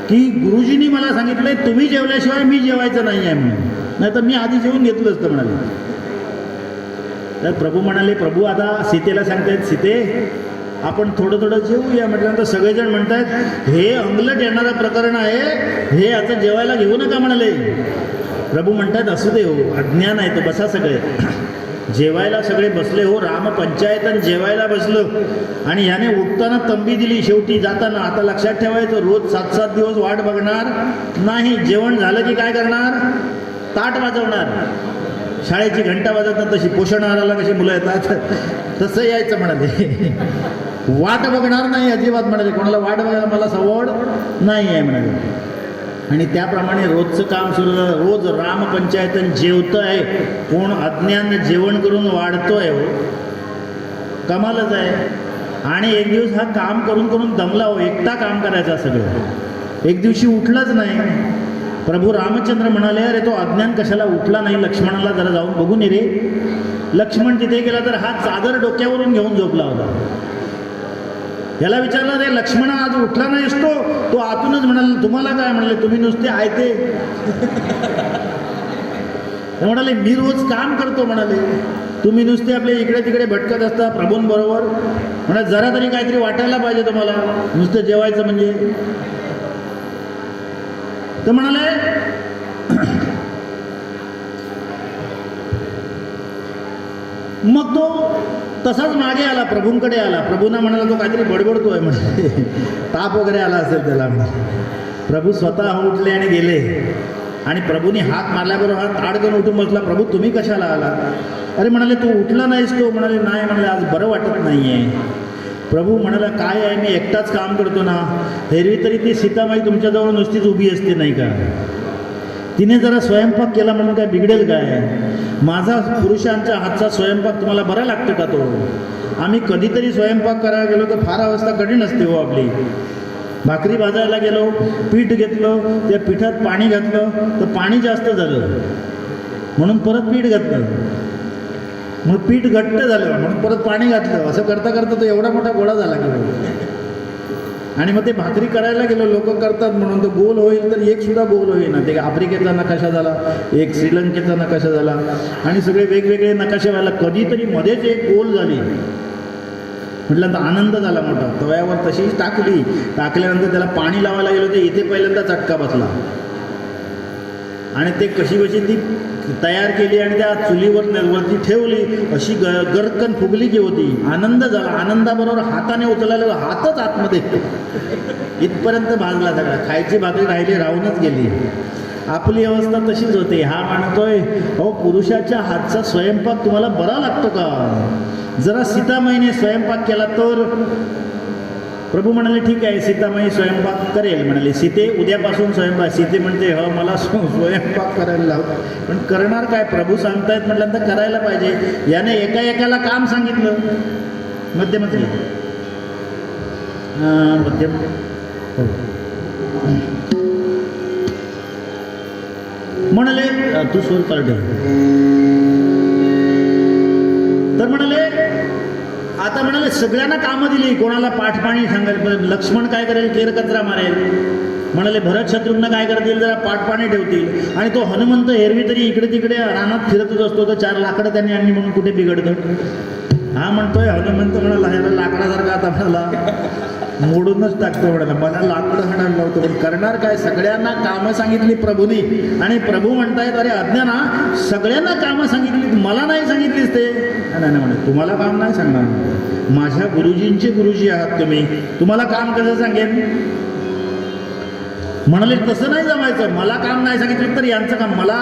की गुरुजींनी मला सांगितलंय तुम्ही जेवल्याशिवाय मी जेवायचं नाही आहे म्हणून, नाही तर मी आधी जेवून घेतलं असतं म्हणाले. तर प्रभू म्हणाले, प्रभू आता सीतेला सांगतायत, सीते आपण थोडं थोडं जेवूया. म्हटल्यानंतर सगळेजण म्हणतायत हे अंगलट येणारं प्रकरण आहे, हे आता जेवायला घेऊ नका म्हणाले. प्रभू म्हणतात असू दे हो, अज्ञान आहे तो, बसा सगळे. जेवायला सगळे बसले हो, रामपंचायतन जेवायला बसलं आणि ह्याने उठताना तंबी दिली. शेवटी जाताना आता लक्षात ठेवायचं, रोज 7-7 दिवस वाट बघणार नाही. जेवण झालं की काय करणार, ताट वाजवणार. शाळेची घंटा वाजवतात तशी, पोषण आहाराला कशी मुलं येतात तसं यायचं म्हणाले. वाट बघणार नाही अजिबात म्हणाले, कोणाला वाट बघायला मला सवड नाही आहे म्हणाले. आणि त्याप्रमाणे रोजचं काम सुरू झालं. रोज रामपंचायतन जेवतं आहे, कोण अज्ञान जेवण करून वाढतोय हो, कमालच आहे. आणि एक दिवस हा काम करून करून दमला हो, एकटा काम करायचा सगळं. एक दिवशी उठलाच नाही. प्रभू रामचंद्र म्हणाले अरे तो अज्ञान कशाला उठला नाही, लक्ष्मणाला जरा जाऊन बघून ये रे. लक्ष्मण तिथे गेला तर हा चादर डोक्यावरून घेऊन झोपला होता. याला विचारलं रे लक्ष्मणा आज उठला नाहीस, तो आतूनच म्हणाला तुम्हाला काय म्हणाले, तुम्ही नुसते आयते. म्हणाले मी रोज काम करतो म्हणाले, तुम्ही नुसते आपले इकडे तिकडे भटकत असता प्रभूंबरोबर. म्हणा जरा तरी काहीतरी वाटायला पाहिजे तुम्हाला, नुसतं जेवायचं म्हणजे. तर म्हणाले मग तो तसाच मागे आला, प्रभूंकडे आला. प्रभूंना म्हणाला तो काहीतरी बडबडतोय म्हणजे, ताप वगैरे आला असेल त्याला म्हणे. प्रभू स्वतः उठले आणि गेले. आणि प्रभूंनी हात मारल्याबरोबर हा ताडकन उठून बसला. प्रभू तुम्ही कशाला आला? अरे म्हणाले तू उठला नाहीस. तो म्हणाले नाही म्हणाले आज बरं वाटत नाही आहे. प्रभू म्हणाला काय आहे, मी एकटाच काम करतो ना, एरवी तरी ती सीतामाई तुमच्याजवळ नुसतीच उभी असते नाही का, तिने जरा स्वयंपाक केला म्हणून काय बिघडेल काय? माझा पुरुषांच्या हातचा स्वयंपाक तुम्हाला बरा लागतो का? तो आम्ही कधीतरी स्वयंपाक करायला गेलो तर फार अवस्था कठीण असते हो आपली. भाकरी भाजायला गेलो, पीठ घेतलं, त्या पिठात पाणी घातलं तर पाणी जास्त झालं म्हणून परत पीठ घातलं, मग पीठ घट्ट झालं म्हणून परत पाणी घातलं. असं करता करता तो एवढा मोठा गोळा झाला की, आणि मग ते भाकरी करायला गेलो, लोक करतात म्हणून तो गोल होईल तर एक सुद्धा गोल होईना. ते आफ्रिकेचा नकाशा झाला, एक श्रीलंकेचा नकाशा झाला आणि सगळे वेगवेगळे नकाशे व्हायला. कधीतरी मध्येच एक गोल झाली. म्हटलं तर आनंद झाला मोठा. तव्यावर तशीच टाकल्यानंतर त्याला पाणी लावायला गेलो ते इथे पहिल्यांदा चटका बसला आणि ते कशी ती तयार केली आणि त्या चुलीवर वरती ठेवली. अशी गरकन फुगली की होती. आनंद झाला. आनंदाबरोबर हाताने उचलायला हातच आतमध्ये इथपर्यंत भाजला सगळा. खायची भाकरी राहिली, राहूनच गेली. आपली अवस्था तशीच होते. हा म्हणतोय अहो पुरुषाच्या हातचा स्वयंपाक तुम्हाला बरा लागतो का? जरा सीतामाईने स्वयंपाक केला तर. प्रभू म्हणाले ठीक आहे सीतामाई स्वयंपाक करेल. म्हणाले सीते उद्यापासून स्वयंपाक. सीते म्हणते हो मला स्वयंपाक करायला लाव. पण करणार काय? प्रभू सांगतायत म्हटल्यानंतर करायला पाहिजे. याने एकाला काम सांगितलं. मध्यमच मध्यम म्हणाले तू स्वर काढ. तर म्हणाले आता म्हणाले सगळ्यांना कामं दिली. कोणाला पाठपाणी सांगायला. लक्ष्मण काय करेल? केर कचरा मारेल. म्हणाले भरत शत्रुघ्न काय करतील? जरा पाठपाणी ठेवतील. आणि तो हनुमंत एरवी तरी इकडे तिकडे रानात फिरतच असतो. तर 4 लाकडं त्यांनी आणली म्हणून कुठे बिघडतं. हा म्हणतोय हनुमंत म्हणाला ह्याला लाकडासारखा आता म्हणाला मोडूनच टाकतो. म्हणाला मला लाकडं हाणायला लावतो. पण करणार काय? सगळ्यांना कामं सांगितली प्रभूनी. आणि प्रभू म्हणतायत अरे अज्ञाना सगळ्यांना कामं सांगितली, मला नाही सांगितलीस ते. नाही म्हणे तुम्हाला काम नाही सांगणार. माझ्या गुरुजींचे गुरुजी आहात तुम्ही, तुम्हाला काम कसं सांगेन? म्हणाले तसं नाही जमायचं. मला काम नाही सांगितलं तर यांचं काम. मला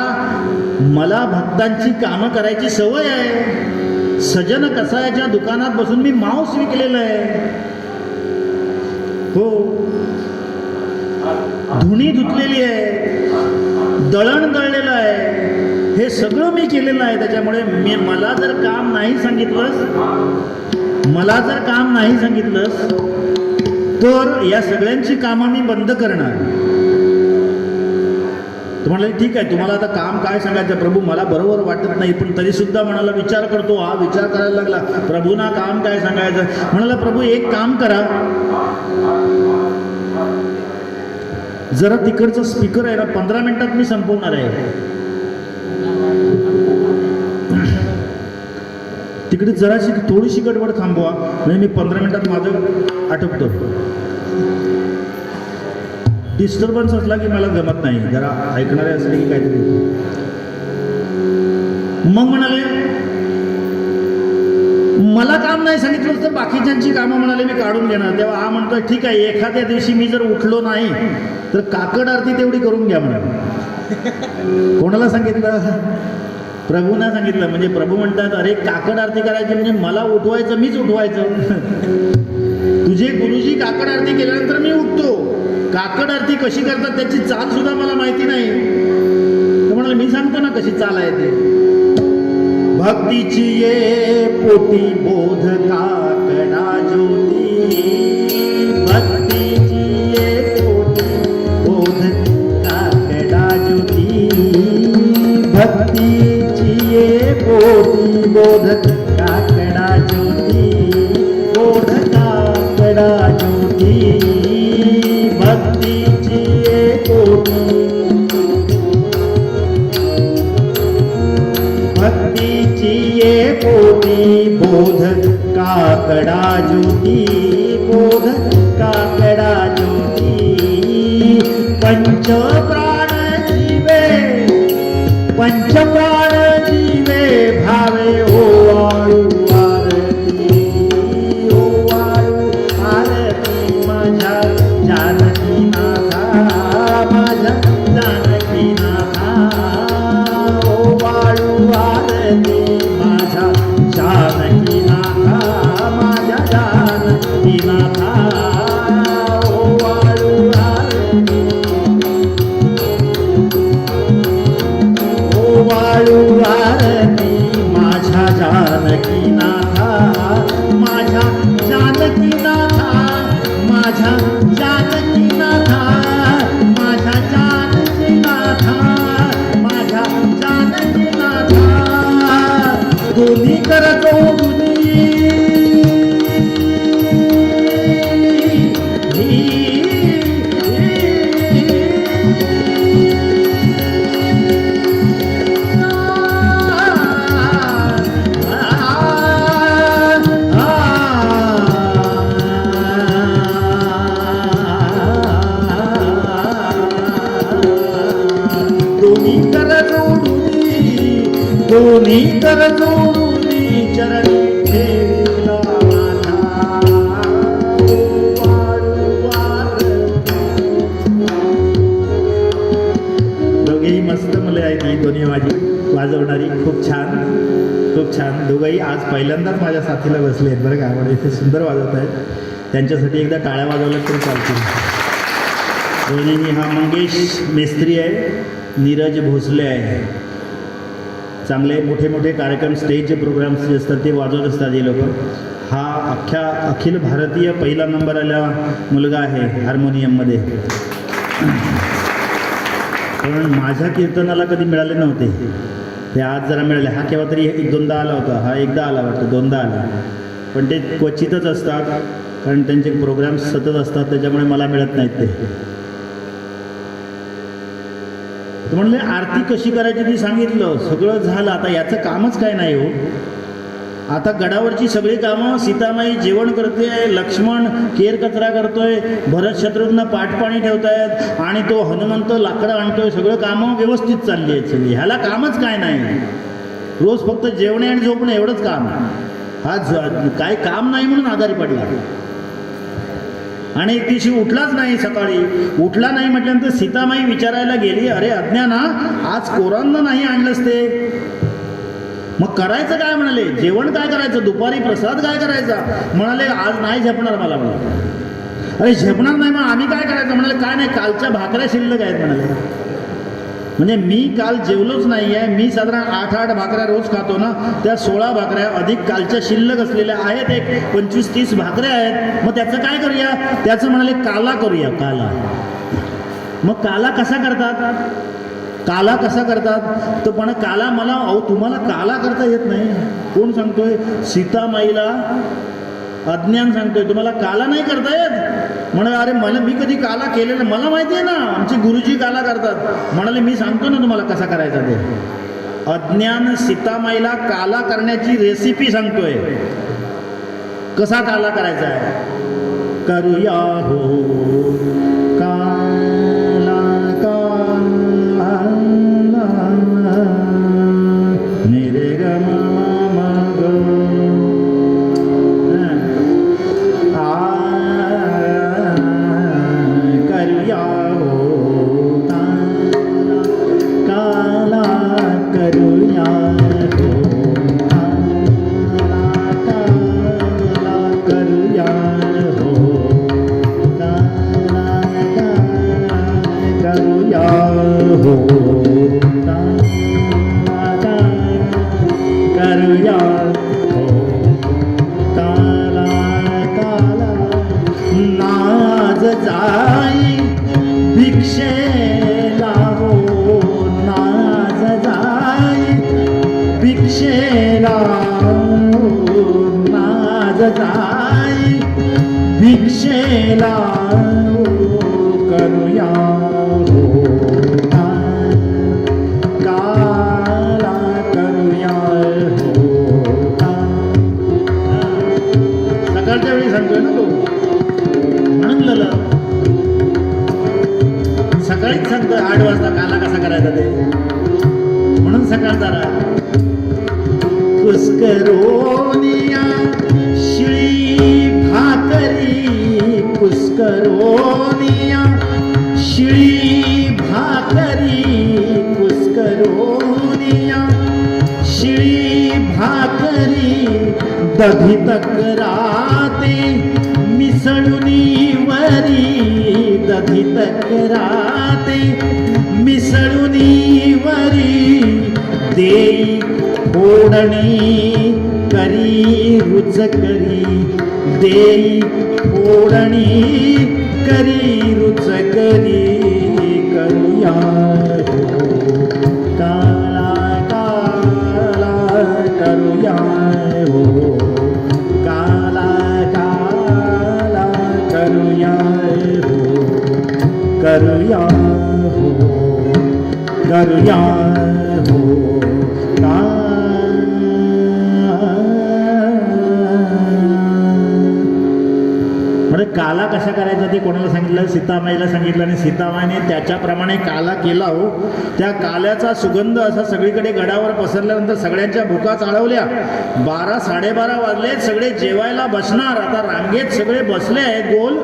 मला भक्तांची कामं करायची सवय आहे. सजन कसायाच्या दुकानात बसून मी मांस विकलेलं आहे. हो, धुणी धुतलेली आहे, दळण दळलेलं आहे, हे सगळं मी केलेलं आहे. त्याच्यामुळे मला जर काम नाही सांगितलंस तर या सगळ्यांची कामं मी बंद करणार. तुम्हाला ठीक आहे, तुम्हाला आता काम काय सांगायचं प्रभू, मला बरोबर वाटत नाही, पण तरी सुद्धा म्हणाला विचार करतो. हा विचार करायला लागला, प्रभूंना काम काय सांगायचं. म्हणाला प्रभू एक काम करा, जरा तिकडचं स्पीकर आहे ना 15 मिनिटात मी संपवणार आहे, तिकडे जराशी थोडीशी गडबड थांबवा, म्हणजे मी 15 मिनिटात माझं आटपतो. डिस्टर्बन्स असला की मला जमत नाही, जरा ऐकणारे असले की काहीतरी. मग म्हणाले मला काम नाही सांगितलं तर बाकीच्यांची कामं म्हणाले मी काढून घेणार. तेव्हा हा म्हणतोय ठीक आहे, एखाद्या दिवशी मी जर उठलो नाही तर काकड आरती तेवढी करून घ्या म्हणाले. कोणाला सांगितलं? प्रभूंना सांगितलं. म्हणजे प्रभू म्हणतात अरे काकड आरती करायची म्हणजे मला उठवायचं, मीच उठवायचं. तुझे गुरुजी काकड आरती केल्यानंतर मी उठतो. काकड आरती कशी करतात त्याची चाल सुद्धा मला माहिती नाही. तर म्हणाले मी सांगतो ना कशी चाल आहे ते. भक्तीची ये पोटी बोध काकडा ज्योती, भक्तीची ये पोटी बोध काकडा ज्योती, भक्तीची ये पोटी बोध काकडा ज्योती, बोध काकडा ज्योती, भक्तीची ये पोटी, भक्तीची ये पोटी बोध काकडा ज्योती, बोध काकडा ज्योती. पंच प्राण जीवे, पंच प्राण जीवे भावे ओवाळू आरती, ओवाळू आरती माझ्या जानकी नाथा, माझ्या जानकी नाथा, ओवाळू आरती माझ्या जानकी नाथा, माझ्या जानकी नाथा, ओवाळू आरती, ओवाळू आरती माझ्या जानकी नाथा, माझ्या जानकी नाथा, माझ्या जानकी नाथा, माझ्या जानकी नाथा, माझ्या जानकी नाथा. दोन्ही करतो दोन्ही कर जोडूनी चरणी ठेविला माझा, ओवाळू आरती. दोघेही मस्त मुले आहेत ही दोन्ही माझी वाजवणारी. खूप छान, खूप छान. दोघंही आज पहिल्यांदाच माझ्या साथीला बसले आहेत बरं का. आपण इथे सुंदर वाजवत आहेत. त्यांच्यासाठी एकदा टाळ्या वाजवल्या तरी चालतील. दोन्हीही हा मंगेश मेस्त्री आहे, नीरज भोसले आहे. चांगले मोठे मोठे कार्यक्रम, स्टेजचे प्रोग्राम्स जे असतात ते वाजवत असतात हे लोक. हा अखिल भारतीय पहिला नंबर आलेला मुलगा आहे हार्मोनियममध्ये. पण माझ्या कीर्तनाला कधी मिळाले नव्हते, ते आज जरा मिळाले. हा केव्हा तरी 1-2दा आला होता, हा एकदा आला वाटतं, 2दा आला. पण ते क्वचितच असतात कारण त्यांचे प्रोग्राम्स सतत असतात, त्याच्यामुळे मला मिळत नाहीत ते. म्हणले आरती कशी करायची ती सांगितलं, सगळं झालं. आता याचं कामच काय नाही हो. आता गडावरची सगळी कामं, सीतामाई जेवण करते, लक्ष्मण केर कचरा करतोय, भरत शत्रुघ्न पाठपाणी ठेवतायत, आणि तो हनुमंत लाकडं आणतोय. सगळं कामं व्यवस्थित चालली आहेत सगळी. ह्याला कामच काय नाही. रोज फक्त जेवणे आणि झोपणे एवढंच काम. हा काय काम नाही म्हणून आजारी पडला. आणि एक दिवशी उठलाच नाही, सकाळी उठला नाही म्हटल्यानंतर सीतामाई विचारायला गेली, अरे अज्ञाना, आज कोरांना नाही आणलंस ते, मग करायचं काय? म्हणाले जेवण काय करायचं, दुपारी प्रसाद काय करायचा? म्हणाले आज नाही झेपणार मला. म्हणाले अरे झेपणार नाही, मग आम्ही काय करायचं? म्हणाले काय नाही, कालच्या भाकऱ्या शिल्लक आहेत. म्हणाले म्हणजे मी काल जेवलोच नाही आहे, मी साधारण 8 भाकऱ्या रोज खातो ना, त्या 16 भाकऱ्या अधिक कालच्या शिल्लक असलेल्या आहेत, एक 25-30 भाकऱ्या आहेत, मग त्याचं काय करूया? त्याचं म्हणाले काला करूया, काला. मग काला कसा करतात? काला कसा करतात? तर पण काला मला, अहो तुम्हाला काला करता येत नाही. कोण सांगतोय? सीतामाईला अज्ञान सांगतोय, तुम्हाला काला नाही करता येत. म्हणाले अरे मला, मी कधी काला केलेला, मला माहिती आहे ना, आमचे गुरुजी काला करतात. म्हणाले मी सांगतो ना तुम्हाला कसा करायचा ते. अज्ञान सीतामाईला काला करण्याची रेसिपी सांगतोय, कसा काला करायचा आहे. करूया हो काला काला निरे ग म ग करूया हो काला करूया हो काला करूया हो करूया हो करूया हो काला काला नाज जाई भिक्षेला हो नाज जाई भिक्षेला हो नाज जाई भिक्षेला हो करूया हो काला करूया हो सकाळच्या वेळी सांगतोय ना तो, म्हणून सकाळीच सांगतोय 8 वाजता काला कसा करायचा ते, म्हणून सकाळ जरा कुस्करोनिया शिळी भाकरी कुस्करोनिया शिळी भाकरी कुस्करोनिया शिळी भाकरी दधी तक्राते मिसळुनी वरी दधी तक्राते मिसळुनी वरी देई फोडणी करी रुच करी देई फोडणी करी रुच करी करूया हो काला काला करूया हो काला काला करूया हो करूया हो करूया हो म्हणजे काला कशा करायचा ते कोणाला सांगितलं? सीतामाईला सांगितलं, आणि सीतामाईने त्याच्याप्रमाणे काला केला. हो त्या काल्याचा सुगंध असा सगळीकडे गडावर पसरल्यानंतर सगळ्यांच्या भुका चाळवल्या. 12-12:30 वाजले, सगळे जेवायला बसणार. आता रांगेत सगळे बसले आहेत गोल,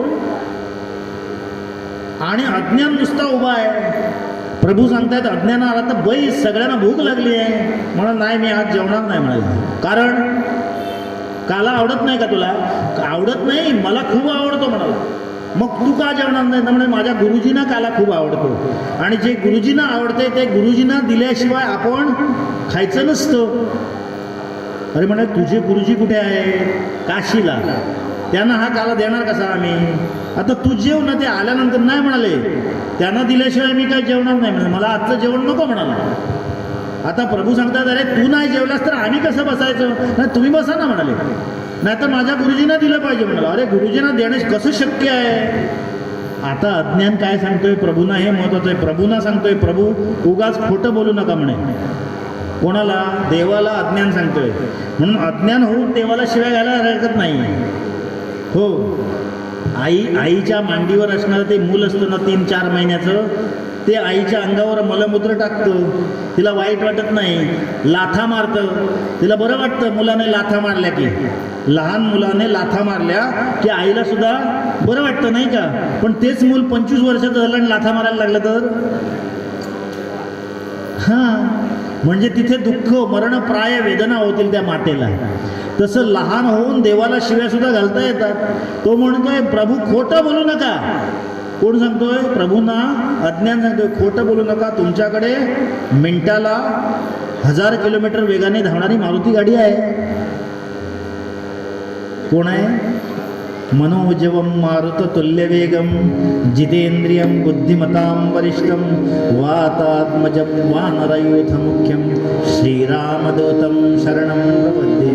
आणि अज्ञान नुसता उभा आहे. प्रभू सांगतायत अज्ञान आला तर बैस, सगळ्यांना भूक लागली आहे. म्हणून नाही मी आज जेवणार नाही म्हणाले. कारण काला आवडत नाही का तुला? आवडत नाही, मला खूप आवडतो म्हणाला. मग तू का जेवणार नाही? म्हणजे माझ्या गुरुजींना काला खूप आवडतो, आणि जे गुरुजींना आवडते ते गुरुजींना दिल्याशिवाय आपण खायचं नसतं. अरे म्हणे तुझे गुरुजी कुठे आहे? काशीला. त्यांना हा काला देणार कसा आम्ही? आता तू जेव ना, ते आल्यानंतर नाही म्हणाले, त्यांना दिल्याशिवाय मी काय जेवणार नाही म्हणे, मला आजचं जेवण नको म्हणाला. आता प्रभू सांगतात अरे तू नाही जेवलास तर आम्ही कसं बसायचं? नाही तुम्ही बसा ना म्हणाले, नाहीतर माझ्या गुरुजींना दिलं पाहिजे म्हणाला. अरे गुरुजींना देणे कसं शक्य आहे? आता अज्ञान काय सांगतोय? प्रभूंना हे महत्वाचं आहे. प्रभूंना सांगतोय, प्रभू उगाच खोटं बोलू नका म्हणे. कोणाला? देवाला अज्ञान सांगतोय. म्हणून अज्ञान होऊन देवाला शिवाय घ्यायला हरकत नाही. हो, आईच्या मांडीवर असणारं ते मूल असतं ना 3-4 महिन्याचं, ते आईच्या अंगावर मलमूत्र टाकतं, तिला वाईट वाटत नाही, लाथा मारतं, तिला बरं वाटतं मुलाने लाथा मारल्या की. लहान मुलाने लाथा मारल्या की आईला सुद्धा बरं वाटतं नाही का. पण तेच मूल 25 वर्षाचं झालं आणि लाथा मारायला लागलं तर म्हणजे तिथे दुःख मरणप्राय वेदना होतील त्या मातेला. तसं लहान होऊन देवाला शिव्या सुद्धा घालता येतात. तो म्हणतोय प्रभू खोटं बोलू नका. कोण सांगतोय? प्रभूंना अज्ञान सांगतोय खोटं बोलू नका. तुमच्याकडे मिनिटाला 1000 किलोमीटर वेगाने धावणारी मारुती गाडी आहे. कोण आहे? मनोजवम मारुततुल्यवेगम जितेंद्रियं बुद्धिमतां वरिष्ठं वातात्मजं वानरयूथमुख्यं श्रीरामदूतं शरणं प्रपद्ये.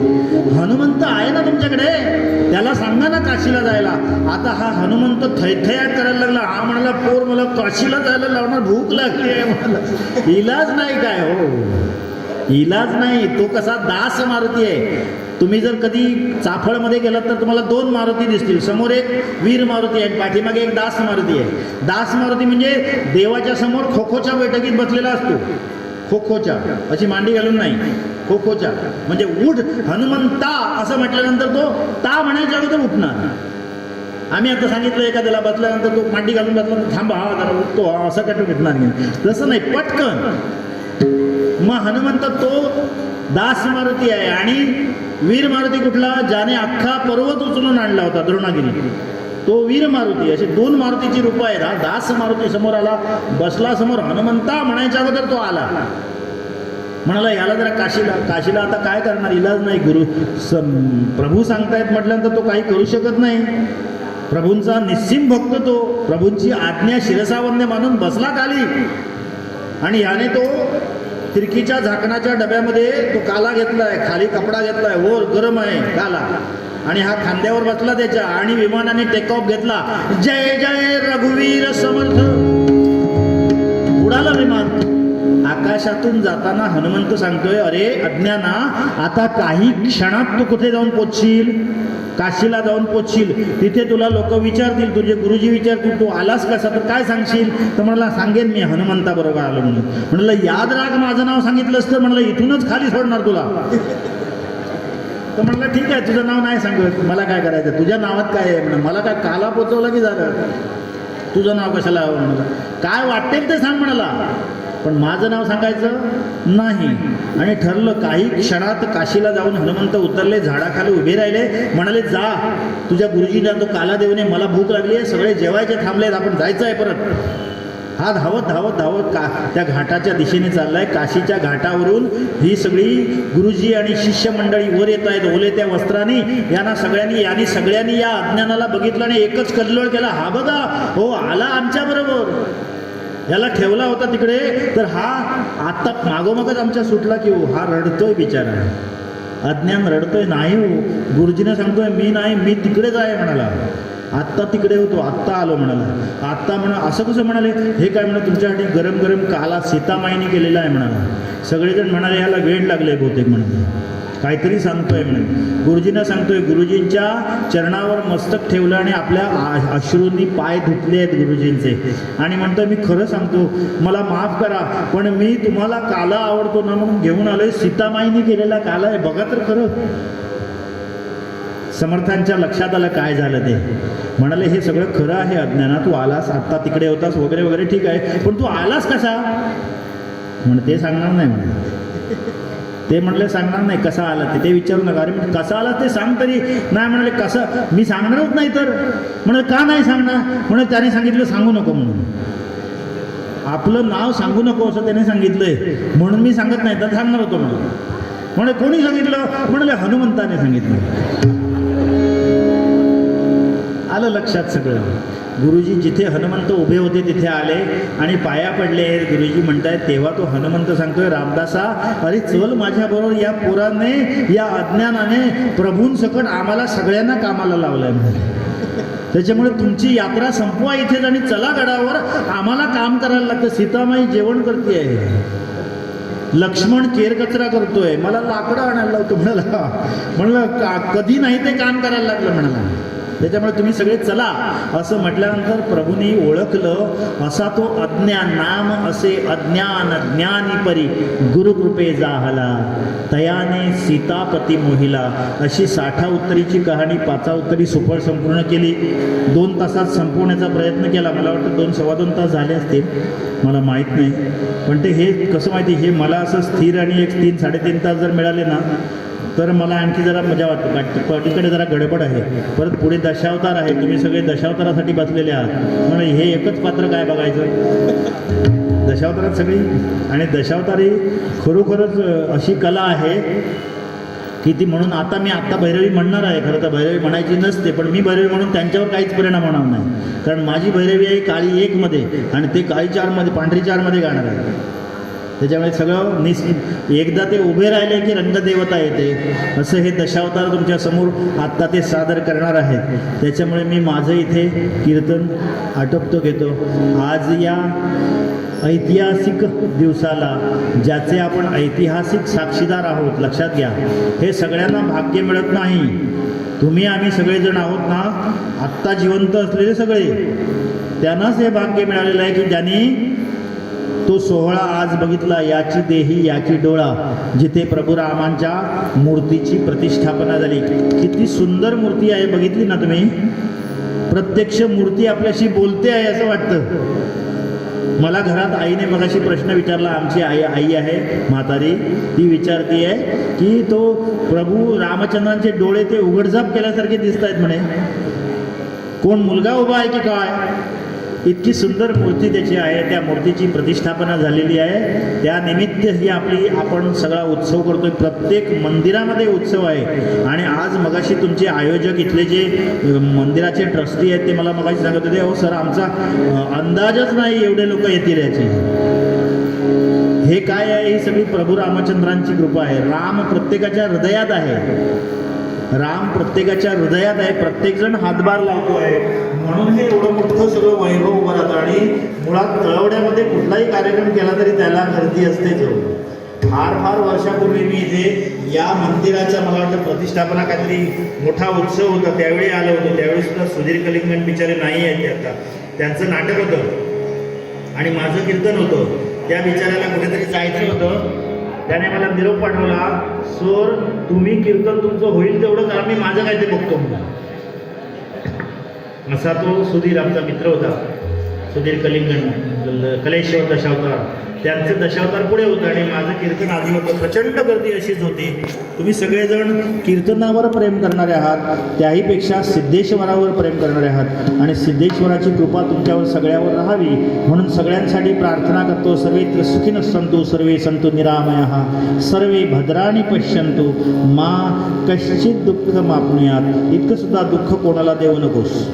हनुमंत आहे ना तुमच्याकडे, त्याला सांगा ना काशीला जायला. आता हा हनुमंत थैथयाट करायला लागला. हा म्हणाला पोर मला काशीला जायला लावणार, भूक लागली आहे म्हणाला. इलाज नाही काय हो, इलाज नाही. तो कसा दास मारुती आहे. तुम्ही जर कधी चाफळमध्ये गेलात तर तुम्हाला 2 मारुती दिसतील. समोर एक वीर मारुती आहे, पाठीमागे एक दास मारुती आहे. दास मारुती म्हणजे देवाच्या समोर खोखोच्या बैठकीत बसलेला असतो. खोखोच्या अशी मांडी घालून नाही, खोखोच्या म्हणजे उठ हनुमंता असं म्हटल्यानंतर तो ता म्हणायच्या अगोदर उठणार. आम्ही आता सांगितलं एखाद्याला बसल्यानंतर तो मांडी घालून बसला तर थांबा हा जरा उठतो असं काय उठणार नाही. तसं नाही, पटकन. मग हनुमंत तो दास मारुती आहे. आणि वीर मारुती कुठला? ज्याने अख्खा पर्वत उचलून आणला होता द्रोणागिरी, तो वीर मारुती. असे 2 मारुतीची रूप आहेत. हा दास मारुती समोर आला, बसला समोर. हनुमंता म्हणायच्या अगोदर तो आला. म्हणाला याला जरा काशीला आता काय करणार, इलाज नाही. प्रभू सांगतायत म्हटल्यानंतर तो काही करू शकत नाही. प्रभूंचा निस्सीम भक्त तो. प्रभूंची आज्ञा शिरसावन्य मानून बसला खाली. आणि याने तो तिरकीच्या झाकणाच्या डब्यामध्ये तो काला घेतलाय, खाली कपडा घेतलाय, वर गरम आहे काला, आणि हा खांद्यावर बसला त्याच्या. आणि विमानाने टेक ऑफ घेतला. जय जय रघुवीर समर्थ. उडाला विमान. आकाशातून जाताना हनुमंत सांगतोय अरे अज्ञाना, आता काही क्षणात तू कुठे जाऊन पोचशील? काशीला जाऊन पोचशील. तिथे तुला लोक विचारतील, तुझे गुरुजी विचारतील तू आलास कसा, तर काय सांगशील? तर म्हणाला सांगेन मी हनुमंता बरोबर आलो म्हणून. म्हणलं याद राग माझं नाव सांगितलंस तर म्हणलं इथूनच खाली सोडणार तुला. तर म्हणलं ठीक आहे तुझं नाव नाही सांगत, मला काय करायचं, तुझ्या नावात काय आहे म्हणलं, मला काय काला पोचवलं की झालं, तुझं नाव कशाला हवं म्हणलं, काय वाटेल ते सांग म्हणाला, पण माझं नाव सांगायचं नाही. आणि ठरलं. काही क्षणात काशीला जाऊन हनुमंत उतरले, झाडाखाली उभे राहिले. म्हणाले जा तुझ्या गुरुजींना तो काला देऊने, मला भूक लागली आहे, सगळे जेवायचे थांबलेत, आपण जायचं आहे परत. हा धावत धावत धावत त्या घाटाच्या दिशेने चाललाय. काशीच्या घाटावरून ही सगळी गुरुजी आणि शिष्य मंडळी वर येत आहेत ओले त्या वस्त्राने. सगळ्यांनी या अज्ञानाला बघितलं आणि एकच कल्लोळ केला, हा बघा हो आला आमच्या बरोबर, याला ठेवला होता तिकडे तर हा आत्ता मागोमागच आमच्या सुटला की हो. हा रडतोय बिचारा, अज्ञान रडतोय. नाही हो, गुरुजीने सांगतोय मी नाही, मी तिकडेच आहे म्हणाला, आत्ता तिकडे होतो, आत्ता आलो म्हणाला. आत्ता म्हणा असं कसं म्हणाले, हे काय म्हणा तुमच्यासाठी गरम गरम काला सीतामाईने केलेला आहे म्हणाला. सगळेजण म्हणाले याला वेळ लागले बहुतेक म्हणाले, काहीतरी सांगतोय म्हणे. गुरुजींना सांगतोय, गुरुजींच्या चरणावर मस्तक ठेवलं आणि आपल्या अश्रूंनी पाय धुतले आहेत गुरुजींचे, आणि म्हणतोय मी खरं सांगतो, मला माफ करा, पण मी तुम्हाला काला आवडतो ना म्हणून घेऊन आलोय, सीतामाईने केलेला काला आहे, बघा तर खरं. समर्थांच्या लक्षात आलं काय झालं ते. म्हणाले हे सगळं खरं आहे अज्ञाना, तू आलास आत्ता तिकडे होतास वगैरे वगैरे ठीक आहे, पण तू आलास कसा म्हण, ते सांगणार नाही म्हणे. ते म्हणले सांगणार नाही कसा आला ते विचारू नका. अरे म्हणजे कसा आला ते सांग तरी. नाही म्हणाले कसं, मी सांगणारच नाही तर. म्हणे का नाही सांगणार? म्हणे त्याने सांगितलं सांगू नको म्हणून, आपलं नाव सांगू नको असं त्याने सांगितलंय म्हणून मी सांगत नाही, तर सांगणार होतो म्हणून. म्हणे कोणी सांगितलं? म्हणाले हनुमंताने सांगितलं. आलं लक्षात सगळं. गुरुजी जिथे हनुमंत उभे होते तिथे आले आणि पाया पडले. गुरुजी म्हणतायत तेव्हा तो हनुमंत सांगतोय, रामदासा अरे चल माझ्याबरोबर, या पोराने या अज्ञानाने प्रभूंसकट आम्हाला सगळ्यांना कामाला लावलंय म्हणाले, त्याच्यामुळे तुमची यात्रा संपवा इथेच आणि चला गडावर, आम्हाला काम करायला लागतं. सीतामाई जेवण करते आहे, लक्ष्मण केरकचरा करतोय, मला लाकडं आणायला लावतो म्हणाला. म्हणलं कधी नाही ते काम करायला लागलं म्हणाला. त्याच्यामुळे तुम्ही सगळे चला असं म्हटल्यानंतर प्रभूंनी ओळखलं, असा तो अज्ञान नाम असे अज्ञान ज्ञानी परी गुरुकृपे जाहला, तयाने सीतापती मोहिला. अशी 60 उत्तरीची कहाणी 5 उत्तरी सुफळ संपूर्ण केली. 2 तासात संपवण्याचा प्रयत्न केला. मला वाटतं 2-2.25 तास झाले असतील, मला माहीत नाही. पण ते हे कसं माहिती, हे मला असं स्थिर आणि एक 3-3.5 तास जर मिळाले ना तर मला आणखी जरा मजा वाटते. पलीकडे जरा गडबड आहे. परत पुढे दशावतार आहे. तुम्ही सगळे दशावतारासाठी बसलेले आहात. म्हणून हे एकच पात्र काय बघायचं, दशावतारात सगळी. आणि दशावतार ही खरोखरच अशी कला आहे की ती, म्हणून आता मी भैरवी म्हणणार आहे. खरं तर भैरवी म्हणायची नसते, पण मी भैरवी म्हणून त्यांच्यावर काहीच परिणाम होणार नाही. कारण माझी भैरवी आहे काळी 1 मध्ये आणि ते काळी 4 मध्ये, पांढरी 4 मध्ये गाणार आहे. त्याच्यामुळे सगळं एकदा ते उभे राहिले की रंगदेवता येते. असं हे दशावतार तुमच्या समोर आत्ता ते सादर करणार आहेत. त्याच्यामुळे मी माझं इथे कीर्तन आटोपतो घेतो. आज या ऐतिहासिक दिवसाला, ज्याचे आपण ऐतिहासिक साक्षीदार आहोत, लक्षात घ्या, हे सगळ्यांना भाग्य मिळत नाही. तुम्ही आम्ही सगळेजण आहोत ना, आत्ता जिवंत असलेले सगळे, त्यांनाच हे भाग्य मिळालेलं आहे की ज्यांनी तो सोहळा आज बघितला. याची देही याची डोळा, जिथे प्रभू रामांच्या मूर्तीची प्रतिष्ठापना झाली. किती सुंदर मूर्ती आहे, बघितली ना तुम्ही. प्रत्यक्ष मूर्ती आपल्याशी बोलते आहे असं वाटतं. मला घरात आईने मगाशी प्रश्न विचारला. आमची आई आहे म्हातारी, ती विचारते आहे की तो प्रभू रामचंद्रांचे डोळे ते उघडझाप केल्यासारखे दिसत आहेत म्हणे. कोण मुलगा उभा आहे की काय? इतकी सुंदर मूर्ती त्याची आहे. त्या मूर्तीची प्रतिष्ठापना झालेली आहे. त्या निमित्त ही आपण सगळा उत्सव करतोय. प्रत्येक मंदिरामध्ये उत्सव आहे. आणि आज मगाशी तुमचे आयोजक, इथले जे मंदिराचे ट्रस्टी आहेत, ते मला मगाशी सांगत होते, अहो सर, आमचा अंदाजच नाही एवढे लोक येतील याची. हे काय आहे? ही सगळी प्रभू रामचंद्रांची कृपा आहे. राम प्रत्येकाच्या हृदयात आहे. राम प्रत्येकाच्या हृदयात आहे. प्रत्येकजण हातभार लावतो आहे. म्हणून हे एवढं मोठं सगळं वैभव उभं राहतं. आणि मुळात तळवड्यामध्ये कुठलाही कार्यक्रम केला तरी त्याला गर्दी असतेच. फार वर्षापूर्वी मी इथे या मंदिराच्या, मला वाटतं प्रतिष्ठापना काहीतरी मोठा उत्सव होता, त्यावेळी आलो होतो. त्यावेळी सुद्धा सुधीर कलिंगण बिचारे नाही आहेत ते आता. त्यांचं नाटक होतं आणि माझं कीर्तन होतं. त्या बिचाऱ्याला कुठेतरी जायचं होतं. त्याने मला निरोप पाठवला, सर तुम्ही कीर्तन तुमचं होईल तेवढं करा, मी माझं काय ते बघतो म्हणून. असा तो सुधीर आमचा मित्र होता, सुधीर कलिंगण, कलेश्वर दशावतार. त्यांचं दशावतार पुढे होतं आणि माझं कीर्तन आधी होतं. प्रचंड गर्दी अशीच होती. तुम्ही सगळेजण कीर्तनावर प्रेम करणारे आहात, त्याहीपेक्षा सिद्धेश्वरावर प्रेम करणारे आहात. आणि सिद्धेश्वराची कृपा तुमच्यावर सगळ्यावर राहावी म्हणून सगळ्यांसाठी प्रार्थना करतो. सर्वे सुखिनः सन्तु सर्वे सन्तु निरामयाः सर्वे भद्राणि पश्यन्तु मा कश्चित् दुःखमाप्नुयात्. इतकं सुद्धा दुःख कोणाला देऊ नकोस.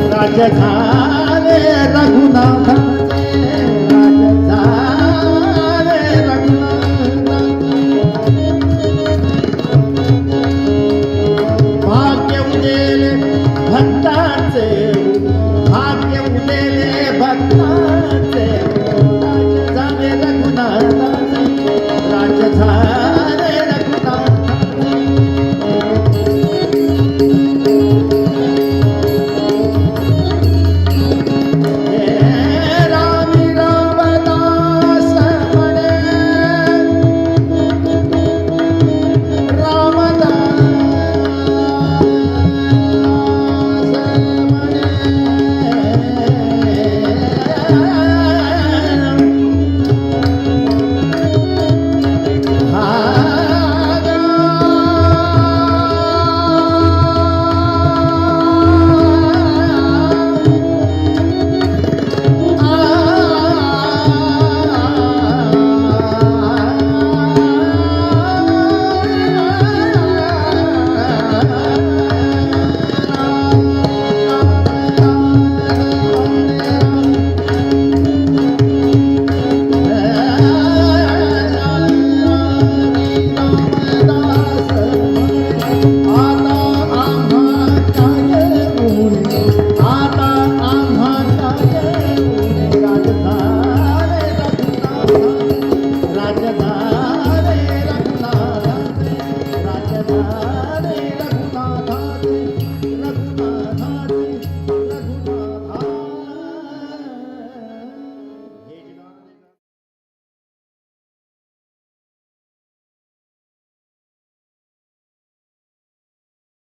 राजा